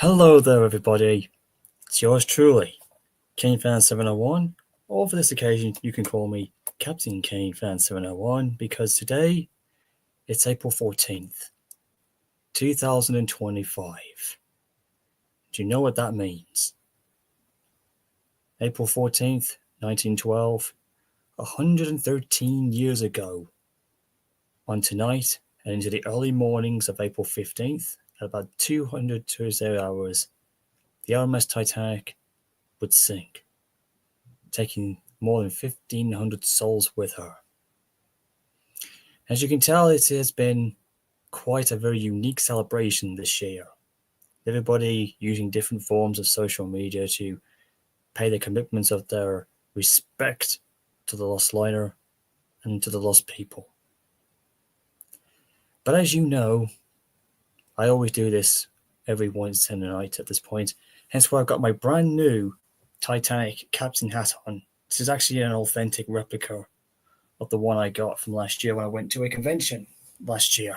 Hello there, everybody. It's yours truly, KaneFan701, or for this occasion, you can call me Captain KaneFan701 because today it's April 14th, 2025. Do you know what that means? April 14th, 1912, 113 years ago. On tonight and into the early mornings of April 15th, at about 200 Tuesday hours, the RMS Titanic would sink, taking more than 1,500 souls with her. As you can tell, it has been quite a very unique celebration this year. Everybody using different forms of social media to pay the commitments of their respect to the lost liner and to the lost people. But as you know, I always do this every Wednesday night at this point, hence why I've got my brand new Titanic captain hat on. This is actually an authentic replica of the one I got from last year when I went to a convention last year.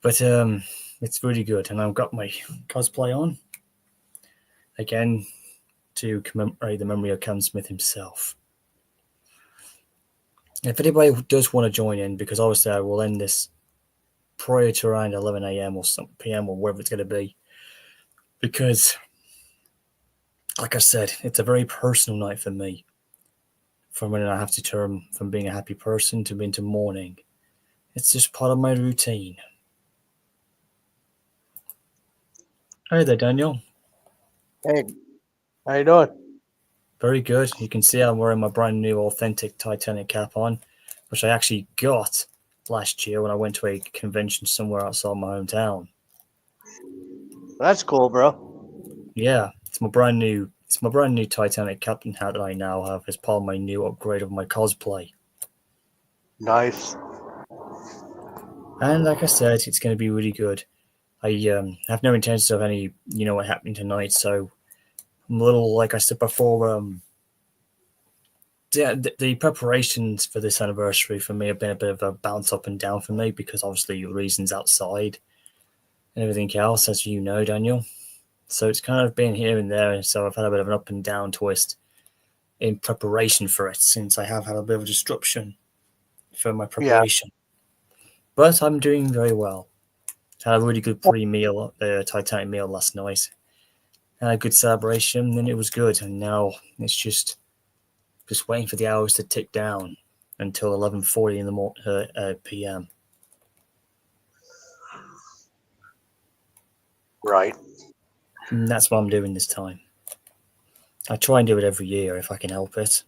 But it's really good, and I've got my cosplay on again to commemorate the memory of Captain Smith himself. If anybody does want to join in, because obviously I will end this prior to around 11 a.m. or some p.m. or wherever it's going to be, because, like I said, it's a very personal night for me. From when I have to turn from being a happy person to into mourning, it's just part of my routine. Hey there, Daniel. Hey, how you doing? Very good. You can see I'm wearing my brand new authentic Titanic cap on, which I actually got last year when I went to a convention somewhere outside my hometown. That's cool, bro. Yeah, it's my brand new Titanic captain hat that I now have as part of my new upgrade of my cosplay. Nice. And like I said, it's going to be really good. I have no intentions of any, what happening tonight, so I'm a little, like I said before, the preparations for this anniversary for me have been a bit of a bounce up and down for me because obviously your reasons outside and everything else, as you know, Daniel. So it's kind of been here and there, so I've had a bit of an up and down twist in preparation for it since I have had a bit of a disruption for my preparation. Yeah. But I'm doing very well. Had a really good pre-meal, Titanic meal last night. Had a good celebration, and it was good. And now it's just waiting for the hours to tick down until 11:40 in the p.m. Right. And that's what I'm doing this time. I try and do it every year if I can help it.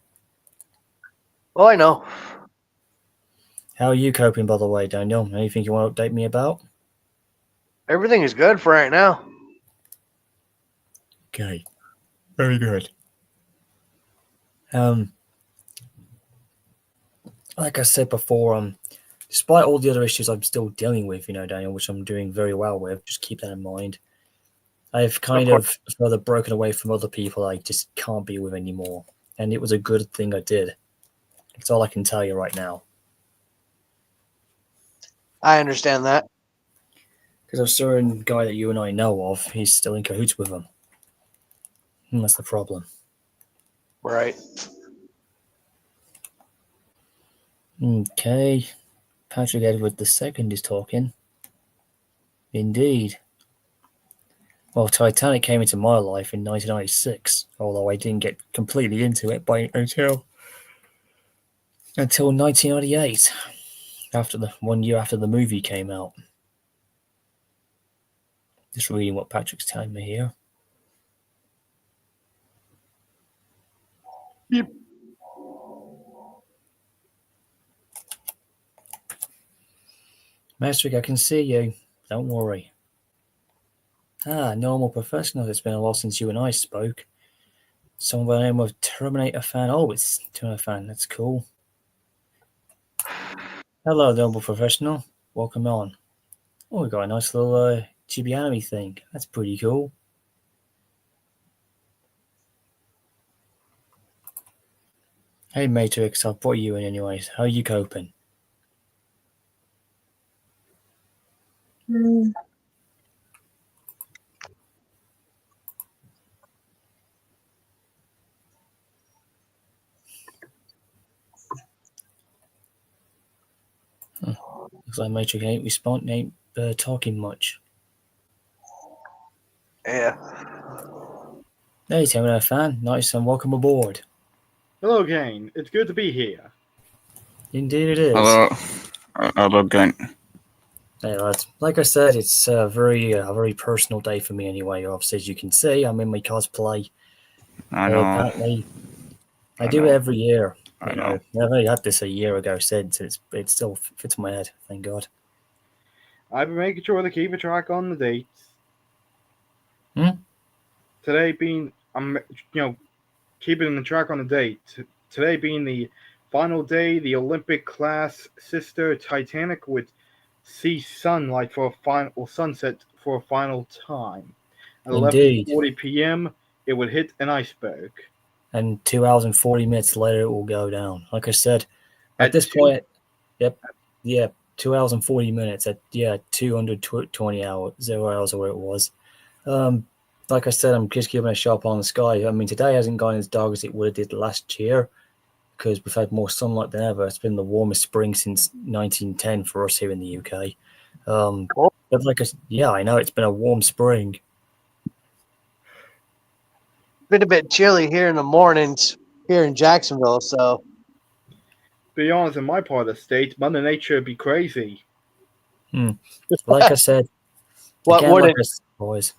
Well, I know. How are you coping, by the way, Daniel? Anything you want to update me about? Everything is good for right now. Okay. Very good. Like I said before, despite all the other issues I'm still dealing with, Daniel, which I'm doing very well with, just keep that in mind. I've kind of further broken away from other people I just can't be with anymore. And it was a good thing I did. That's all I can tell you right now. I understand that. Because a certain guy that you and I know of, he's still in cahoots with him. And that's the problem. Right. Okay. Patrick Edward II is talking. Indeed. Well, Titanic came into my life in 1996, although I didn't get completely into it until 1998, after the 1 year after the movie came out. Just reading what Patrick's telling me here. Yep. Patrick, I can see you. Don't worry. Normal professional. It's been a while since you and I spoke. Someone by the name of Terminator fan. Oh, it's Terminator fan. That's cool. Hello, normal professional. Welcome on. Oh, we got a nice little chibi anime thing. That's pretty cool. Hey, Matrix, I'll put you in anyways. How are you coping? Looks like Matrix ain't responding, ain't talking much. Yeah. Hey, Terminator fan, nice and welcome aboard. Hello, Kane. It's good to be here. Indeed, it is. Hello again. Hey, lads. Like I said, it's a very personal day for me anyway. Obviously, as you can see, I'm in my cosplay. I know. Apparently, I I do know. it every year. I You know. know, I've only had this a year ago since it still fits my head. Thank God. I've been making sure to keep a track on the dates. Hmm? Today being, keeping the track on the date. Today being the final day, the Olympic class sister Titanic would see sunlight for a final sunset for a final time. At Indeed. 11:40 p.m., it would hit an iceberg. And 2 hours and 40 minutes later, it will go down. Like I said, at At this two- point, yep, yeah, 2 hours and 40 minutes at 220 hours, 0 hours or where it was. Like I said, I'm just keeping a sharp eye on the sky. I mean, today hasn't gone as dark as it would have did last year because we've had more sunlight than ever. It's been the warmest spring since 1910 for us here in the UK. Cool. But I know it's been a warm spring. Been a bit chilly here in the mornings here in Jacksonville, so be honest, in my part of the state, Mother Nature would be crazy. Like I said, what again, wouldn't? boys.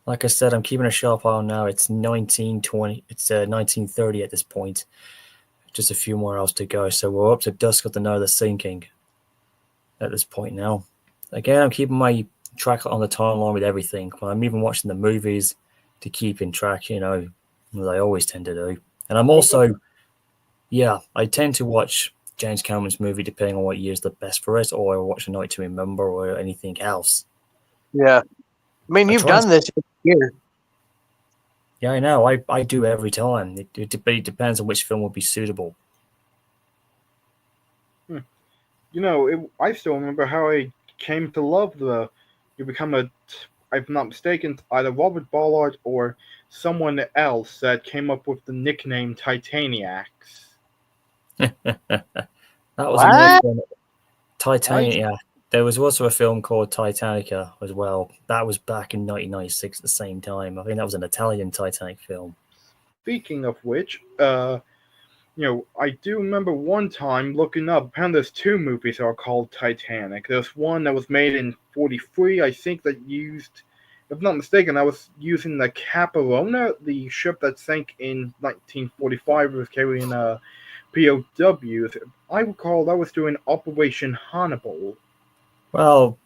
Like I said, I'm keeping a sharp eye on now. It's 1920. It's 1930 at this point. Just a few more hours to go. So we're up to dusk of the night of sinking at this point now. Again, I'm keeping my track on the timeline with everything. I'm even watching the movies to keep in track, you know, as I always tend to do. And I'm also, I tend to watch James Cameron's movie depending on what year's the best for it, or I watch A Night to Remember or anything else. Yeah. I mean, you've done this here. Yeah, I know. I do every time. It depends on which film would be suitable. I still remember how I came to love you become if I'm not mistaken, either Robert Ballard or someone else that came up with the nickname Titaniacs. That was What? another film. Titanic, yeah. There was also a film called Titanica as well. That was back in 1996 at the same time. I think that was an Italian Titanic film. Speaking of which, I do remember one time looking up, apparently there's two movies that are called Titanic. There's one that was made in 1943, I think, that used, if I'm not mistaken, I was using the Caparona, the ship that sank in 1945. It was carrying POWs. I recall that was doing Operation Hannibal. Well,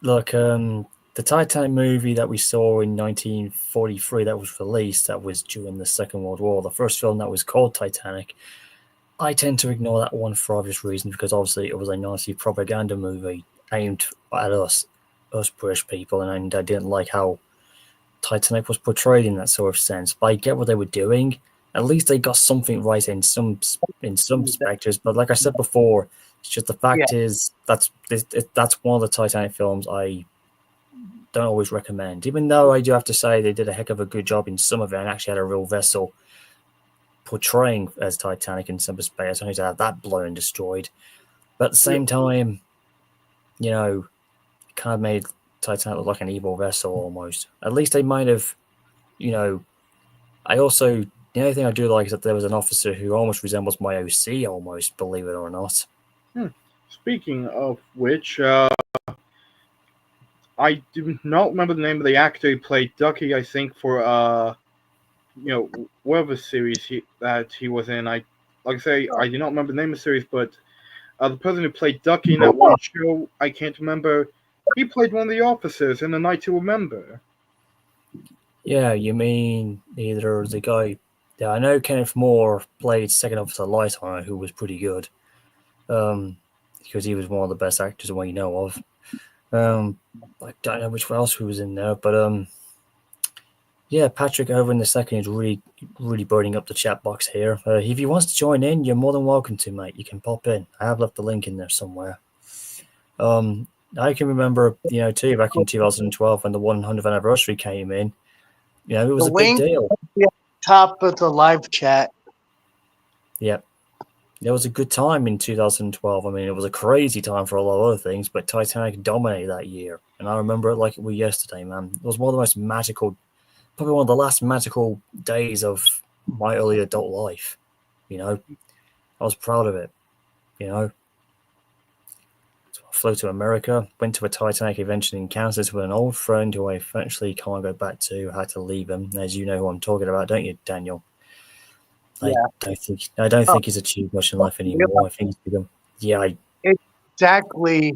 look, the Titanic movie that we saw in 1943 that was released, that was during the Second World War, the first film that was called Titanic, I tend to ignore that one for obvious reasons because obviously it was a Nazi propaganda movie aimed at us British people, and I didn't like how Titanic was portrayed in that sort of sense. But I get what they were doing. At least they got something right in some perspectives. But like I said before, it's just the fact is that's one of the Titanic films I don't always recommend. Even though I do have to say they did a heck of a good job in some of it and actually had a real vessel portraying as Titanic in some space. I need to have that blown and destroyed. But at the same time, you know, it kind of made Titanic look like an evil vessel almost. At least they might have, you know. I also, the only thing I do like is that there was an officer who almost resembles my OC almost, believe it or not. Speaking of which, I do not remember the name of the actor who played Ducky, I think, for whatever series that he was in. I do not remember the name of the series, but the person who played Ducky in that one show, I can't remember. He played one of the officers in A Night to Remember. Yeah, you mean either the guy? Yeah, I know Kenneth Moore played Second Officer Lighthorn, who was pretty good, because he was one of the best actors we know of. I don't know which else who was in there, but yeah, Patrick over in the second is really, really burning up the chat box here. If he wants to join in, you're more than welcome to, mate. You can pop in. I have left the link in there somewhere. I can remember, too, back in 2012 when the 100th anniversary came in. It was a big deal. Top of the live chat. Yep. It was a good time in 2012. I mean, it was a crazy time for a lot of other things, but Titanic dominated that year. And I remember it like it was yesterday, man. It was one of the most magical, probably one of the last magical days of my early adult life. You know, I was proud of it. You know, so I flew to America, went to a Titanic adventure in Kansas with an old friend who I eventually can't go back to. I had to leave him. As you know who I'm talking about, don't you, Daniel? I Yeah. don't think he's achieved much in life anymore. I think he's become, yeah, Exactly.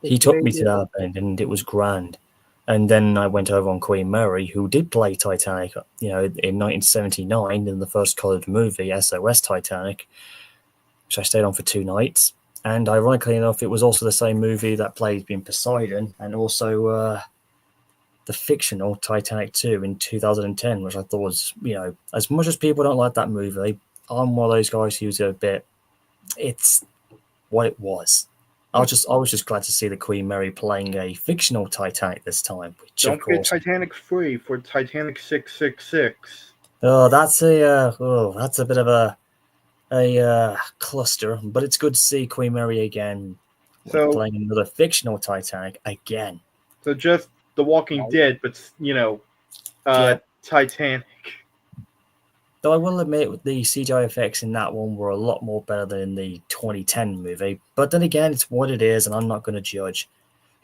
he took me to that event and it was grand. And then I went over on Queen Mary, who did play Titanic, in 1979 in the first coloured movie, SOS Titanic, which I stayed on for 2 nights. And ironically enough, it was also the same movie that played in Poseidon and also the fictional Titanic 2 in 2010, which I thought was, as much as people don't like that movie, I'm one of those guys who's a bit, it's what it was. I was just glad to see the Queen Mary playing a fictional Titanic this time. Which, Don't of course, get Titanic free for Titanic 666. that's a bit of a cluster, but it's good to see Queen Mary again So, playing another fictional Titanic again. so just The Walking Dead, but Yeah. Titanic. Though I will admit the CGI effects in that one were a lot more better than in the 2010 movie. But then again, it's what it is, and I'm not going to judge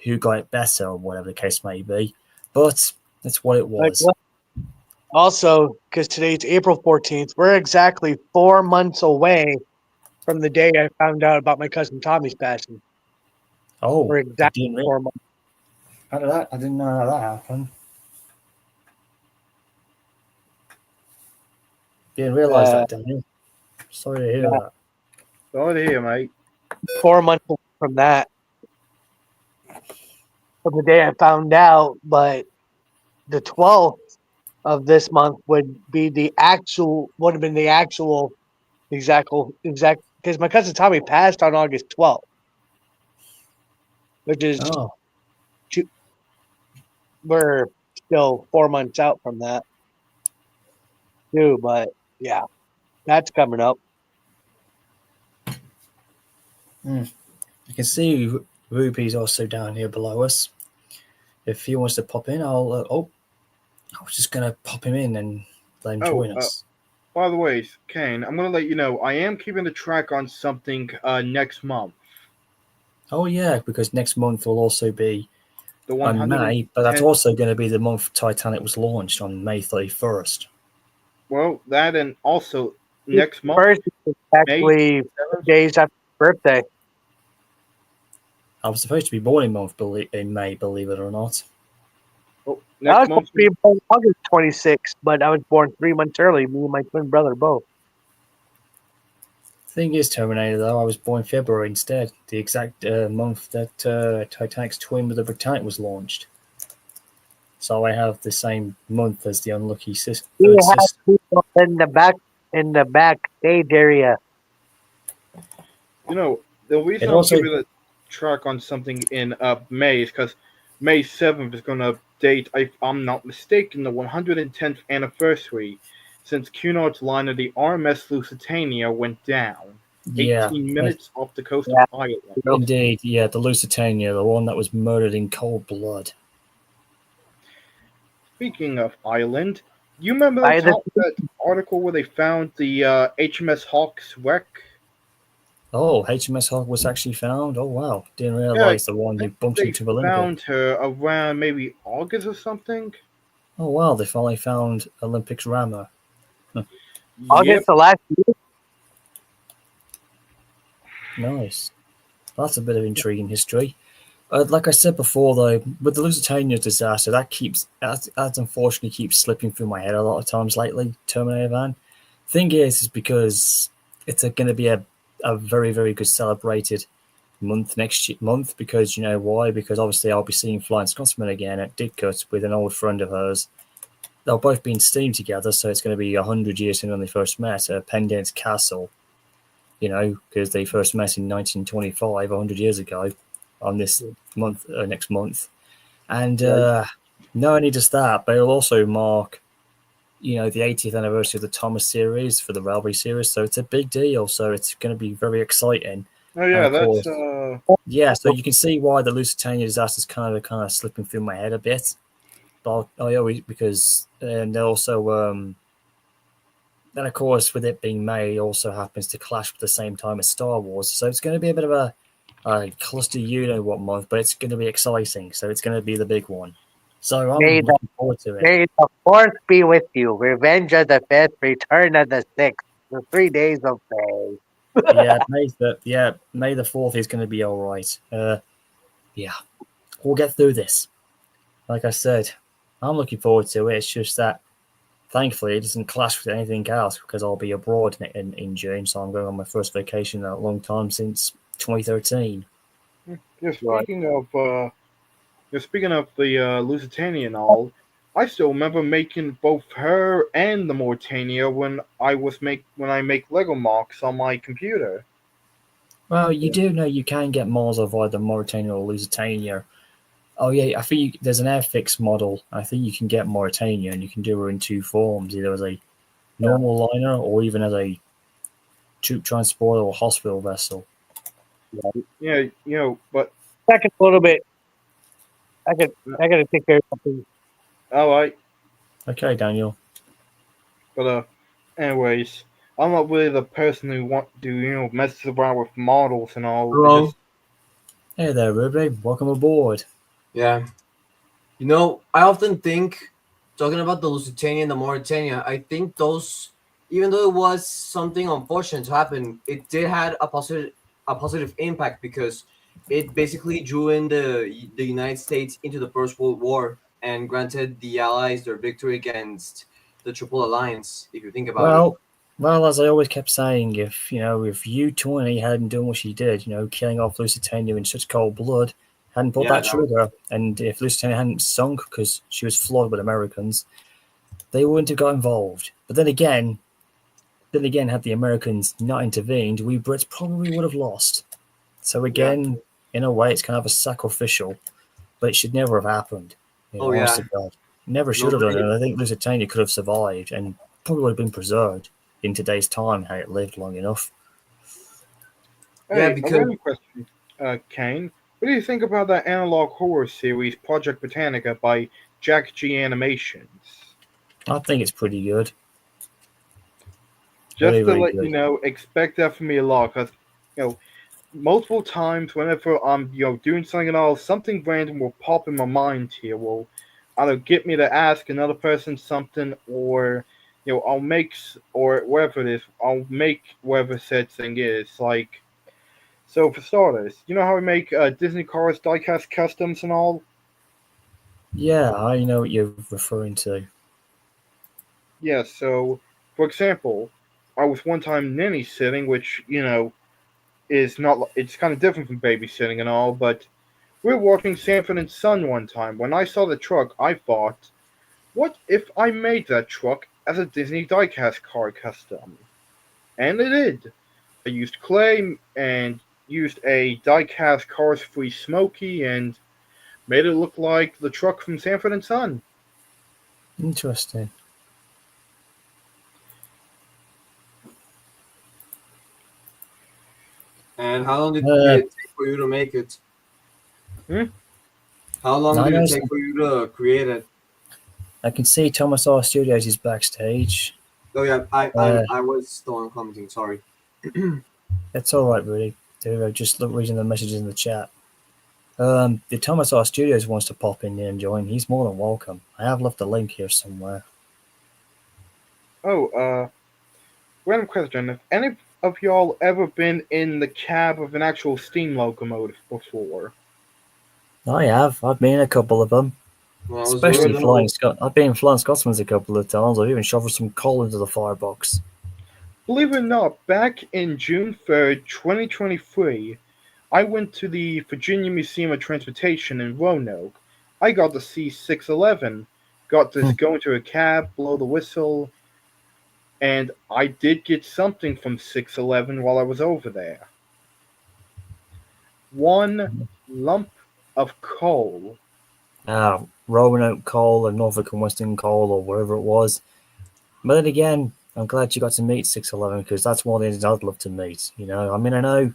who got it better or whatever the case may be. But it's what it was. Also, because today's April 14th, we're exactly 4 months away from the day I found out about my cousin Tommy's passing. Oh, We're exactly 4 months. How did that? I didn't know how that happened. Didn't realize that, Daniel. Sorry to hear that. Go here, mate. 4 months from that, from the day I found out, but the 12th of this month would have been the actual exact, because my cousin Tommy passed on August 12th, which is we're still 4 months out from that too, but yeah, that's coming up. You can see Ruby's also down here below us. If he wants to pop in, I was just going to pop him in and let him join us. By the way, Kane, I'm going to let you know, I am keeping the track on something next month. Oh, yeah, because next month will also be the on May, but that's also going to be the month Titanic was launched on May 31st. Well, that and also next month. First, actually, days after birthday. I was supposed to be born in May, believe it or not. Oh, I was supposed to be born August 26th, but I was born 3 months early. Me and my twin brother both. Thing is, Terminator, though, I was born February instead, the exact month that Titanic's twin with the Britannic was launched. So I have the same month as the unlucky sister. We have people in the backstage area. The reason I'm giving the track on something in May is because May 7th is going to date, if I'm not mistaken, the 110th anniversary since Cunard's line of the RMS Lusitania went down. 18 minutes off the coast of Ireland. Indeed, yeah, the Lusitania, the one that was murdered in cold blood. Speaking of Ireland, you remember that article where they found the HMS Hawk's wreck? Oh, HMS Hawk was actually found? Oh, wow. Didn't realize the one who bumped into Olympia. They found her around maybe August or something. Oh, wow. They finally found Olympic's rammer. August the last year? Nice. That's a bit of intriguing history. Like I said before, though, with the Lusitania disaster, that unfortunately keeps slipping through my head a lot of times lately, Terminator Van. Thing is because it's going to be a very, very good celebrated month next month, because you know why? Because obviously I'll be seeing Flying Scotsman again at Didcot with an old friend of hers. They'll both be in Steam together, so it's going to be 100 years since when they first met at Pendant Castle, because they first met in 1925, 100 years ago, on this month, next month. And not only just that, but it'll also mark the 80th anniversary of the Thomas series for the Railway series, so it's a big deal. So it's going to be very exciting. Oh And yeah, of course, that's so you can see why the Lusitania disaster is kind of slipping through my head a bit. But I always because and also then of course with it being May, it also happens to clash with the same time as Star Wars, so it's going to be a bit of a cluster, what month, but it's going to be exciting. So it's going to be the big one. So I'm May the looking forward to it. May the fourth be with you. Revenge of the fifth, return of the sixth. The 3 days of May. May the 4th is going to be all right. Yeah, we'll get through this. Like I said, I'm looking forward to it. It's just that thankfully it doesn't clash with anything else because I'll be abroad in June, so I'm going on my first vacation in a long time since 2013. Yeah, speaking of the Lusitania and all, I still remember making both her and the Mauritania when I make Lego mocks on my computer. Well, you do know you can get models of either Mauritania or Lusitania. Oh yeah, I think there's an Airfix model. I think you can get Mauritania, and you can do her in two forms, either as a normal liner or even as a troop transporter or hospital vessel. Yeah, but Second, a little bit. I gotta take care of something. alright, Okay, Daniel. but anyways, I'm not really the person who want to mess around with models and all. Hello. Hey there, Ruby. Welcome aboard. Yeah. I often think, talking about the Lusitania and the Mauritania, I think those, even though it was something unfortunate to happen, it did had a positive impact because it basically drew in the United States into the First World War and granted the Allies their victory against the Triple Alliance. If you think about it. Well, as I always kept saying, if U-20 hadn't done what she did, killing off Lusitania in such cold blood, hadn't pulled that trigger, and if Lusitania hadn't sunk because she was flawed with Americans, they wouldn't have got involved. But then again, had the Americans not intervened, we Brits probably would have lost. So again, in a way, it's kind of a sacrificial, but it should never have happened. Honest to God, never should have done it. And I think Lusitania could have survived and probably would have been preserved in today's time had it lived long enough. Hey, because a random question, Kane. What do you think about that analog horror series Project Britannica by Jack G Animations? I think it's pretty good. Just Very, to very let good. you know, expect that from me a lot, because multiple times whenever I'm doing something at all, something random will pop in my mind here. Will either get me to ask another person something, or I'll make or whatever it is, I'll make whatever said thing is. Like, so for starters, you know how we make Disney Cars diecast customs and all? Yeah, I know what you're referring to. Yeah. So, for example, I was one time nanny sitting, which is not. It's kind of different from babysitting and all, but we were watching Sanford and Son one time. When I saw the truck, I thought, what if I made that truck as a Disney diecast car custom? And I did. I used clay and used a diecast Cars Free Smokey and made it look like the truck from Sanford and Son. Interesting. And how long did it take for you to make it? How long did it take for you to create it? I can see Thomas R. Studios is backstage. Oh yeah, I was the one commenting. Sorry. It's all right, really. Just reading the messages in the chat. If Thomas R. Studios wants to pop in here and join, he's more than welcome. I have left a link here somewhere. Oh, random question. Have any of y'all ever been in the cab of an actual steam locomotive before? I have. I've been in a couple of them. Especially Flying Scot. I've been in Flying Scotsman's a couple of times. I've even shoveled some coal into the firebox. Believe it or not, back in June 3rd, 2023, I went to the Virginia Museum of Transportation in Roanoke. I got to see 611, got to go into a cab, blow the whistle, and I did get something from 611 while I was over there. One lump of coal. Roanoke coal or Norfolk and Western coal or wherever it was. But then again, I'm glad you got to meet 611 because that's one of the engines I'd love to meet. You know, I mean, I know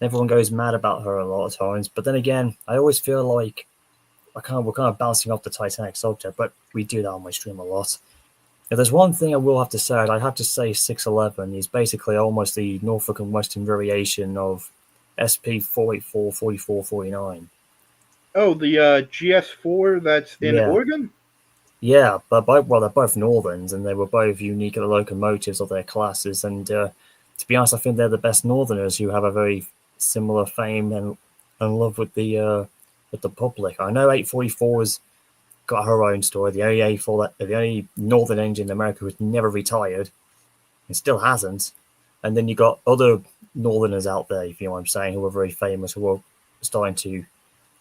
everyone goes mad about her a lot of times, but then again, I always feel like we're kind of bouncing off the Titanic subject, but we do that on my stream a lot. If there's one thing I will have to say, I'd have to say 611 is basically almost the Norfolk and Western variation of SP 484, 44, 49. Oh, the GS4 that's in Yeah. Oregon? Yeah, but they're both Northerns, and they were both unique locomotives of their classes. And to be honest, I think they're the best Northerners who have a very similar fame and love with the public. I know 844's got her own story. The only Northern engine in America who's never retired, and still hasn't. And then you got other Northerners out there, if you know what I'm saying, who are very famous, who are starting to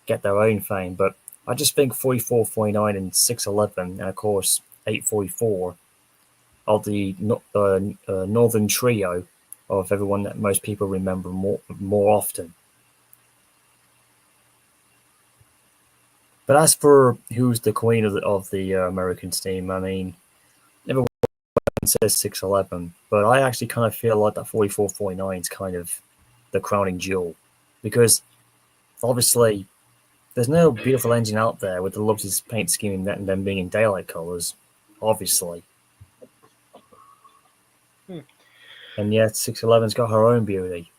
get their own fame. But I just think 44, 49, and 611, and of course 844 are the northern trio of everyone that most people remember more often. But as for who's the queen of the American steam, I mean, everyone says 611, but I actually kind of feel like that 44, 49 is kind of the crowning jewel because obviously there's no beautiful engine out there with the lovely paint scheme and them being in daylight colors, obviously. And yet 611's got her own beauty.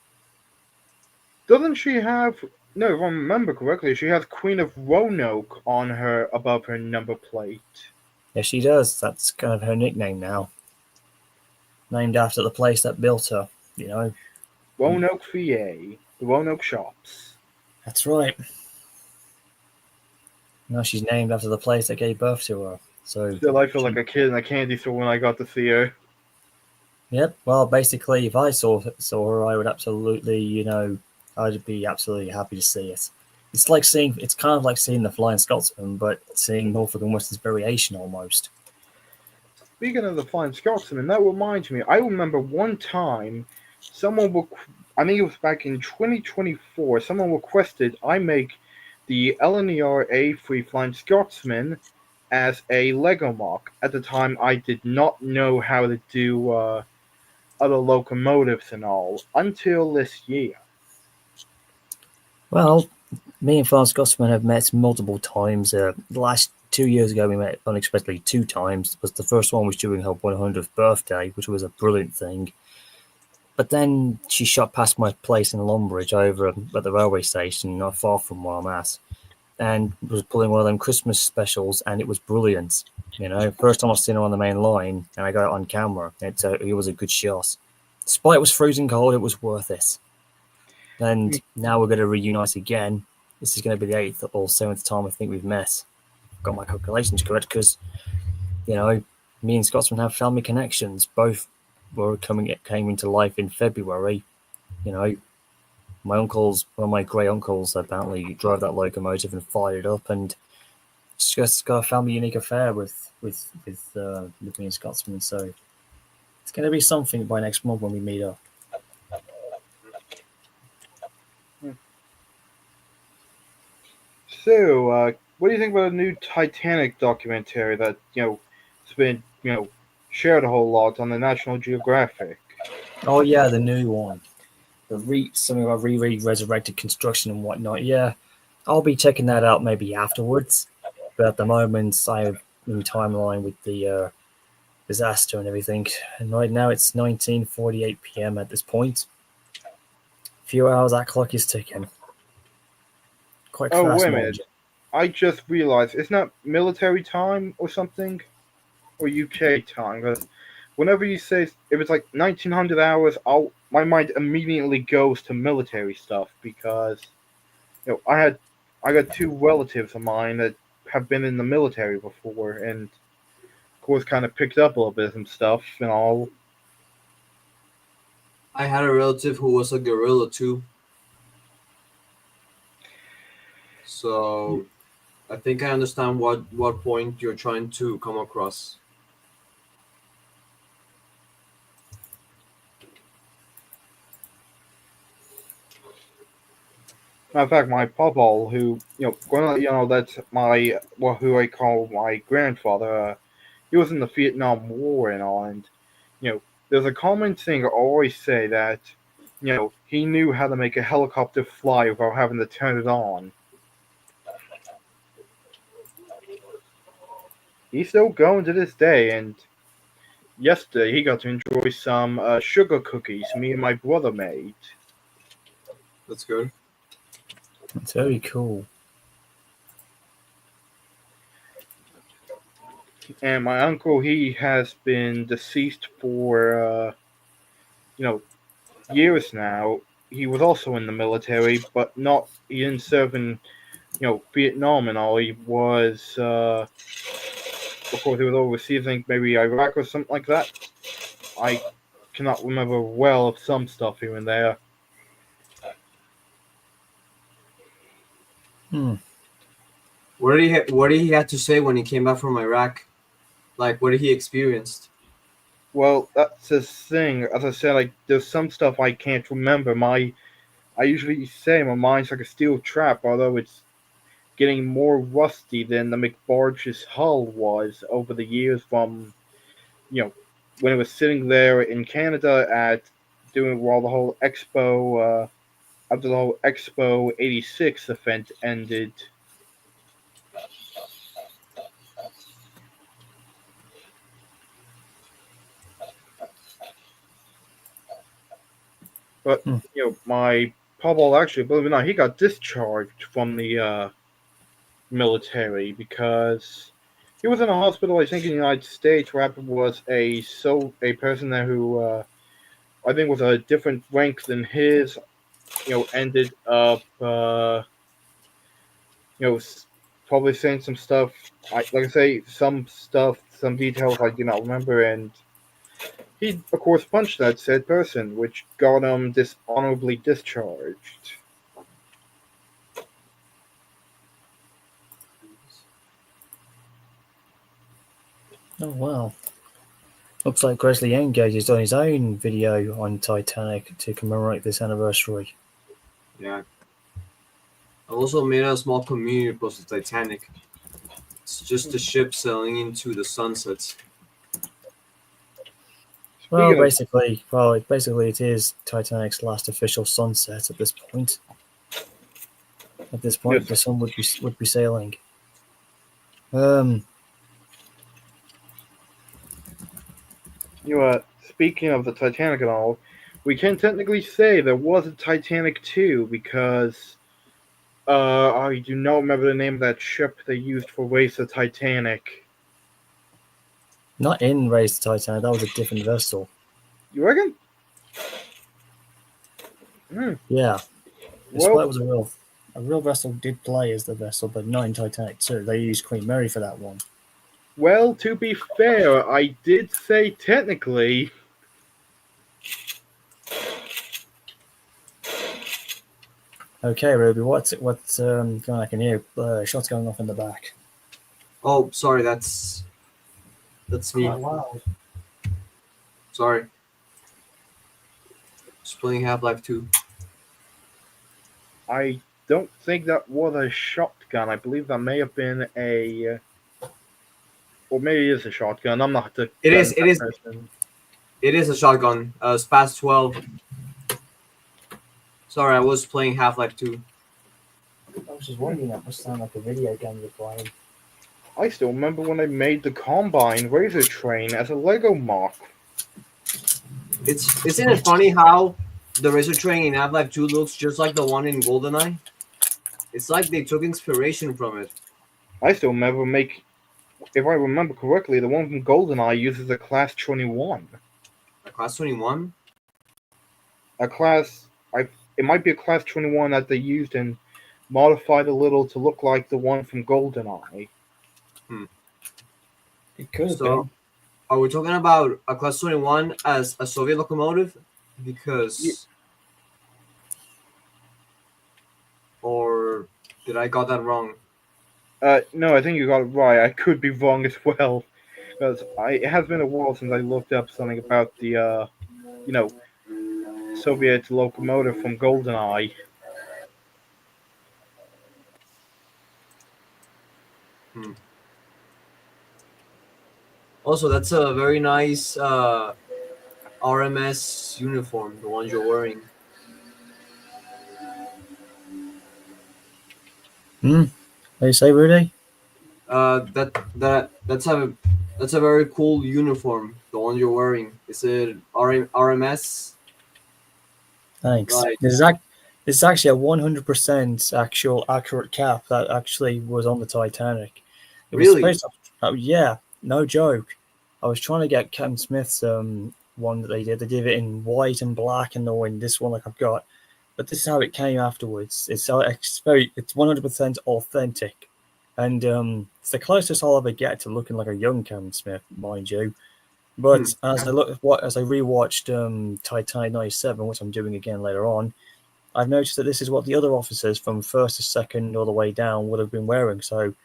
Doesn't she have? No, if I remember correctly, she has Queen of Roanoke on her above her number plate. Yes, she does. That's kind of her nickname now. Named after the place that built her, you know. Roanoke, VA. The Roanoke Shops. That's right. Now she's named after the place that gave birth to her. So Still, I feel like a kid in a candy store when I got to see her. Yep. Well, basically, if I saw her, I would absolutely, you know, I'd be absolutely happy to see it. It's like seeing, it's kind of like seeing the Flying Scotsman, but seeing Norfolk and Western's variation almost. Speaking of the Flying Scotsman, that reminds me. I remember one time, I think it was back in 2024. Someone requested I make the LNER A3 Flying Scotsman as a Lego mock. At the time, I did not know how to do other locomotives and all until this year. Well, me and Flying Scotsman have met multiple times. The last 2 years ago, we met unexpectedly 2 times. Was the first one was during her 100th birthday, which was a brilliant thing. But then she shot past my place in Lumbridge over at the railway station, not far from where I'm at, and was pulling one of them Christmas specials, and it was brilliant. You know, first time I've seen her on the main line, and I got it on camera. It was a good shot. Despite it was freezing cold, it was worth it. And now we're going to reunite again. This is going to be the 8th or 7th time I think we've met. Got my calculations correct because, you know, me and Scotsman have family connections. Both came into life in February. You know, one of my great uncles apparently drove that locomotive and fired it up, and it's just got a family unique affair with me and Scotsman. So it's going to be something by next month when we meet up. So, what do you think about the new Titanic documentary that it's been shared a whole lot on the National Geographic? Oh yeah, the new one. Something about resurrected construction and whatnot. Yeah, I'll be checking that out maybe afterwards. But at the moment, I'm in timeline with the disaster and everything. And right now it's 19:48 p.m. at this point. A few hours that clock is ticking. Quite Oh, fast, wait a minute. I just realized it's not military time or something, or UK time. Because whenever you say if it's like 1900 hours, my mind immediately goes to military stuff because I got two relatives of mine that have been in the military before, and of course kind of picked up a little bit of some stuff and all. I had a relative who was a guerrilla too. So I think I understand what point you're trying to come across. Matter of fact, my papa, who that's who I call my grandfather. he was in the Vietnam War and all, and there's a common thing I always say that he knew how to make a helicopter fly without having to turn it on. He's still going to this day, and yesterday he got to enjoy some sugar cookies me and my brother made. That's good. It's very cool. And my uncle, he has been deceased for years now. He was also in the military, but he didn't serve in Vietnam and all. He was of course he was overseas, I think maybe Iraq or something like that. I cannot remember well of some stuff here and there. What did he have to say when he came back from Iraq? Like, what did he experienced? Well, that's the thing. As I said, like there's some stuff I can't remember. I usually say my mind's like a steel trap, although it's getting more rusty than the McBarge's hull was over the years from when it was sitting there in Canada at doing while the whole Expo after the whole Expo '86 event ended. But my Pablo actually, believe it or not, he got discharged from the military because he was in a hospital, I think, in the United States, where was a person there who I think was a different rank than his. Ended up probably saying some stuff. Like I say, some details I do not remember, and he, of course, punched that said person, which got him dishonorably discharged. Oh wow. Looks like Grizzly Engage has done his own video on Titanic to commemorate this anniversary. Yeah. I also made a small community post of Titanic. It's just a ship sailing into the sunsets. Well, basically, it is Titanic's last official sunset at this point. At this point, Yes. the sun would be sailing. Speaking of the Titanic and all, we can technically say there was a Titanic 2 because I do not remember the name of that ship they used for Race the Titanic. Not in Race the Titanic. That was a different vessel. You reckon? Yeah. Well, Despite it was a real vessel did play as the vessel, but not in Titanic 2. They used Queen Mary for that one. well, to be fair, I did say technically. Okay, Ruby, what's going on? I can hear shots going off in the back. Oh, sorry, that's me. Quite loud. Sorry. Just playing Half-Life 2. I don't think that was a shotgun. I believe that may have been a. Or maybe it is a shotgun. I'm not the. It is. person. It is a shotgun. Spaz 12. Sorry, I was playing Half-Life 2. I was just wondering, that must sound like a video game you're playing. I still remember when I made the Combine Razor Train as a Lego mock. Isn't it funny how the Razor Train in Half-Life 2 looks just like the one in GoldenEye? It's like they took inspiration from it. I still remember if I remember correctly, the one from GoldenEye uses a Class 21. A Class 21? It might be a Class 21 that they used and modified a little to look like the one from GoldenEye. It could have So, been. are we talking about a Class 21 as a Soviet locomotive? Because... Or did I got that wrong? No, I think you got it right. I could be wrong as well. Because it has been a while since I looked up something about the, Soviet locomotive from GoldenEye. Also, that's a very nice RMS uniform, the one you're wearing. What do you say, Rudy? That's a very cool uniform, the one you're wearing. Is it RMS? Thanks. Like, This is actually a 100% actual accurate cap that actually was on the Titanic. It was really? supposed to. Oh, yeah, no joke. I was trying to get Captain Smith's one that they did. They did it in white and black, and in this one like I've got. But this is how it came afterwards. It's 100% authentic, and it's the closest I'll ever get to looking like a young Captain Smith, mind you. Hmm. But as I rewatched Titanic '97, which I'm doing again later on, I've noticed that this is what the other officers from first to second all the way down would have been wearing. So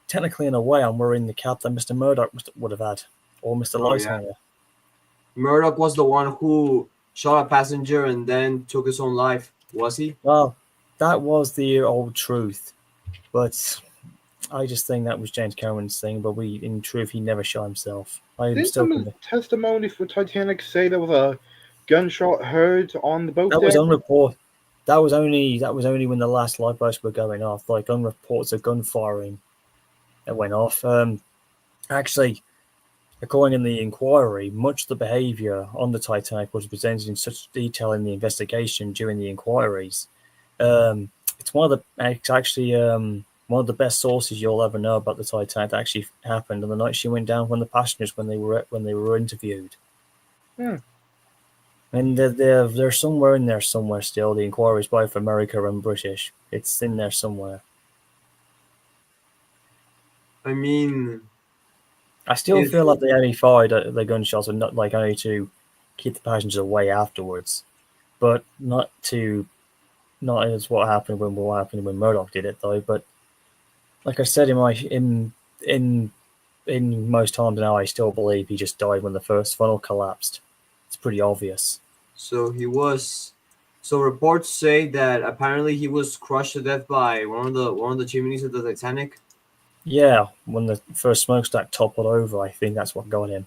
technically, in a way, I'm wearing the cap that Mr. Murdoch would have had, or Mr. Oh yeah. Lighthounder. Murdoch was the one who shot a passenger and then took his own life. Was he? Well, that was the old truth, but I just think that was James Cameron's thing. But in truth, he never shot himself. I am Didn't still some of the convinced. testimony for Titanic say there was a gunshot heard on the boat That was deck? unreported. That was only when the last lifeboats were going off, like on reports of gunfiring that went off. Actually, according to the inquiry, much of the behaviour on the Titanic was presented in such detail in the investigation during the inquiries. It's actually one of the best sources you'll ever know about the Titanic that actually happened on the night she went down from the passengers when they were interviewed. Hmm. And they're somewhere in there somewhere still. The inquiry is both America and British. It's in there somewhere. I mean, I still if feel like they only fired the gunshots and not like only to keep the passengers away afterwards, but not as what happened when Murdoch did it though. But like I said in most times now, I still believe he just died when the first funnel collapsed. It's pretty obvious. so, he was. So reports say that apparently he was crushed to death by one of the chimneys of the Titanic. Yeah, when the first smokestack toppled over, I think that's what got him.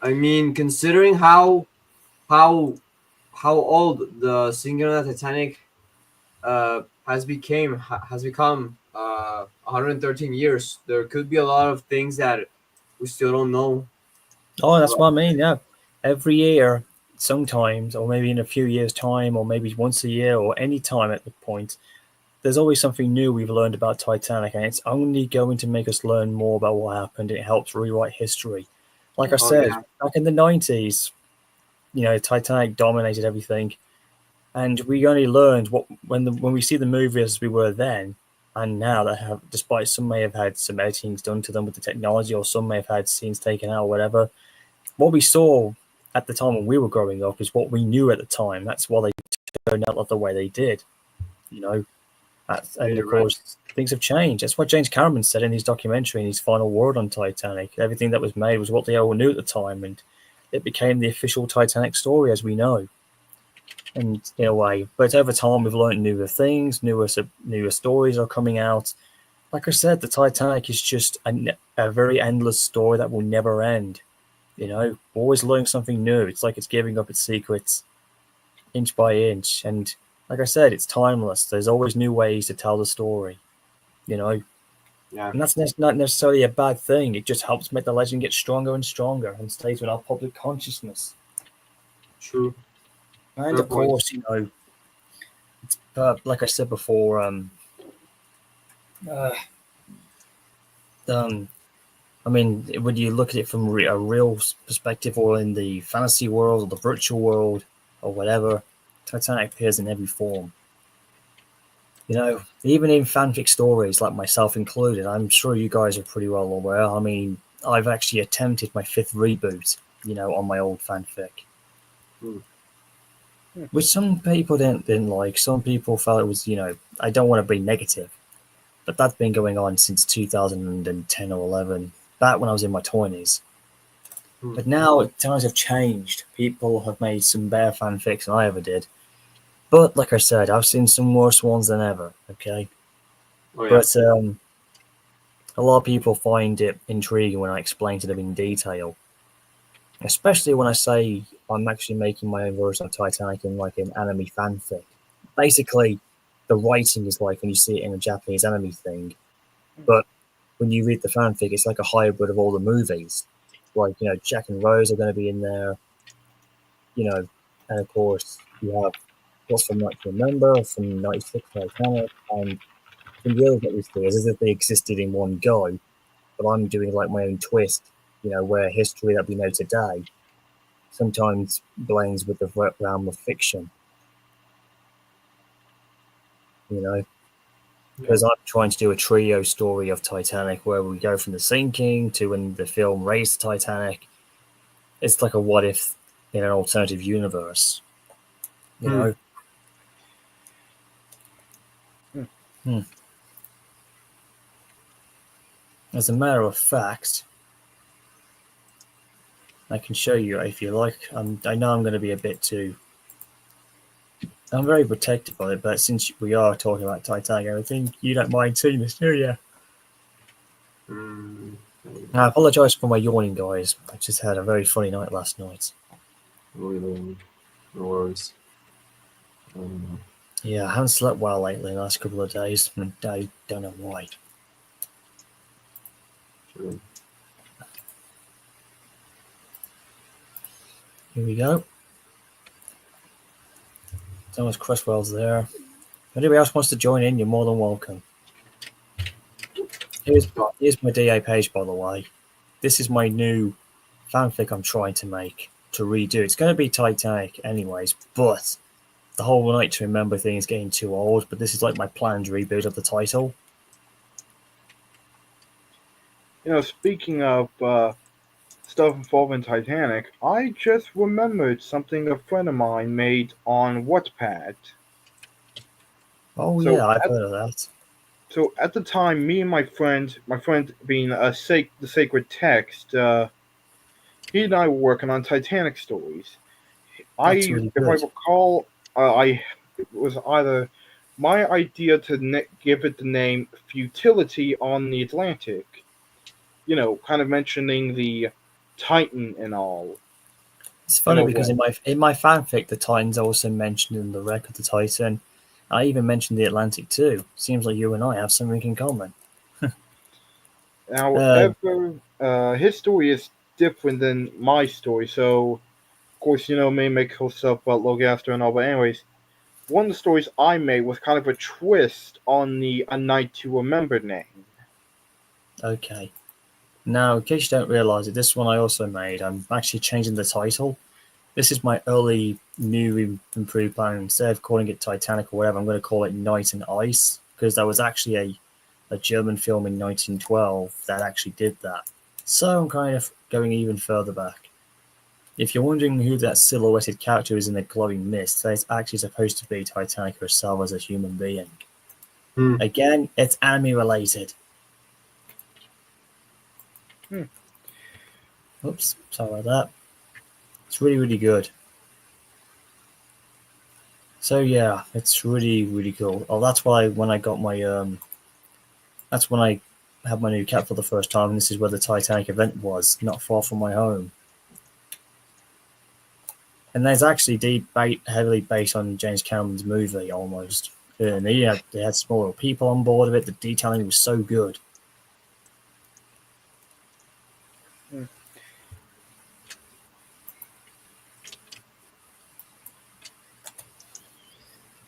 I mean, considering how how old the sinking of the Titanic has become 113 years, there could be a lot of things that we still don't know. Oh, that's what I mean. Yeah, every year, sometimes, or maybe in a few years' time, or maybe once a year, or any time at the point, there's always something new we've learned about Titanic, and it's only going to make us learn more about what happened. It helps rewrite history. Like I Oh said, yeah, back in the '90s, Titanic dominated everything, and we only learned when we see the movie as we were then and now that have, despite some may have had some editings done to them with the technology, or some may have had scenes taken out, or whatever. What we saw at the time when we were growing up is what we knew at the time. That's why they turned out like the way they did, you know. And yeah, of right. course, things have changed. That's what James Cameron said in his documentary, in his final word on Titanic. Everything that was made was what they all knew at the time, and it became the official Titanic story as we know. And in a way, but over time, we've learned newer things, newer stories are coming out. Like I said, the Titanic is just a very endless story that will never end. Always learning something new. It's like it's giving up its secrets inch by inch. And like I said, it's timeless. There's always new ways to tell the story, you know. Yeah, And that's not necessarily a bad thing. It just helps make the legend get stronger and stronger and stays with our public consciousness. true. And Fair of point. course, like I said before, uh, um, I mean, when you look at it from a real perspective, or in the fantasy world, or the virtual world, or whatever, Titanic appears in every form. Even in fanfic stories, like myself included, I'm sure you guys are pretty well aware. I mean, I've actually attempted my fifth reboot, on my old fanfic, Hmm. which some people didn't like. Some people felt it was, I don't want to be negative, but that's been going on since 2010 or 11, back when I was in my 20s. Hmm. But now times have changed. People have made some better fanfics than I ever did. But like I said, I've seen some worse ones than ever. Okay, Oh yeah. but a lot of people find it intriguing when I explain to them in detail, especially when I say I'm actually making my own version of Titanic in like an anime fanfic. Basically, the writing is like when you see it in a Japanese anime thing, but when you read the fanfic, it's like a hybrid of all the movies. Like, Jack and Rose are going to be in there, and of course, you have what's from Night to Remember, from 96 Titanic, and from the others that we see, as if they existed in one go, but I'm doing like my own twist, where history that we know today sometimes blends with the realm of fiction, because I'm trying to do a trio story of Titanic where we go from the sinking to when the film raised Titanic. It's like a what if in an alternative universe, you know? Hmm. As a matter of fact, I can show you if you like. I know I'm going to be a bit too. I'm very protective of it, but since we are talking about Titanic, I think you don't mind seeing this, do you? I apologise for my yawning, guys. I just had a very funny night last night. No worries. Yeah, I haven't slept well lately the last couple of days, and I don't know why. Sure. Here we go. Thomas Cresswell's there. If anybody else wants to join in, you're more than welcome. Here's my DA page, by the way. This is my new fanfic I'm trying to make, to redo. It's going to be Titanic anyways, but the whole Night to Remember thing is getting too old, but this is like my planned reboot of the title. Speaking of stuff involving Titanic, I just remembered something a friend of mine made on Wattpad. Oh, So yeah, I've heard of that. So at the time, me and my friend being the sacred text, he and I were working on Titanic stories. That's really if I good. recall, it was either my idea to give it the name Futility on the Atlantic. Kind of mentioning the Titan and all. It's funny because in my fanfic, the Titan's also mentioned in the wreck of the Titan. I even mentioned the Atlantic too. Seems like you and I have something in common. However, his story is different than my story, so of course, me make cool stuff about Logaster and all, but anyways, one of the stories I made was kind of a twist on the A Night to Remember name. Okay. Now, in case you don't realise it, this one I also made. I'm actually changing the title. This is my early, new, improved plan. Instead of calling it Titanic or whatever, I'm going to call it Night and Ice, because there was actually a German film in 1912 that actually did that. So I'm kind of going even further back. If you're wondering who that silhouetted character is in the glowing mist, that is actually supposed to be Titanic herself as a human being. Again, it's anime related. Oops, sorry about that. It's really, really good. So yeah, it's really, really cool. Oh, that's why when I got my that's when I had my new cat for the first time, and this is where the Titanic event was, not far from my home. And there's actually heavily based on James Cameron's movie almost. And they had smaller people on board of it. The detailing was so good.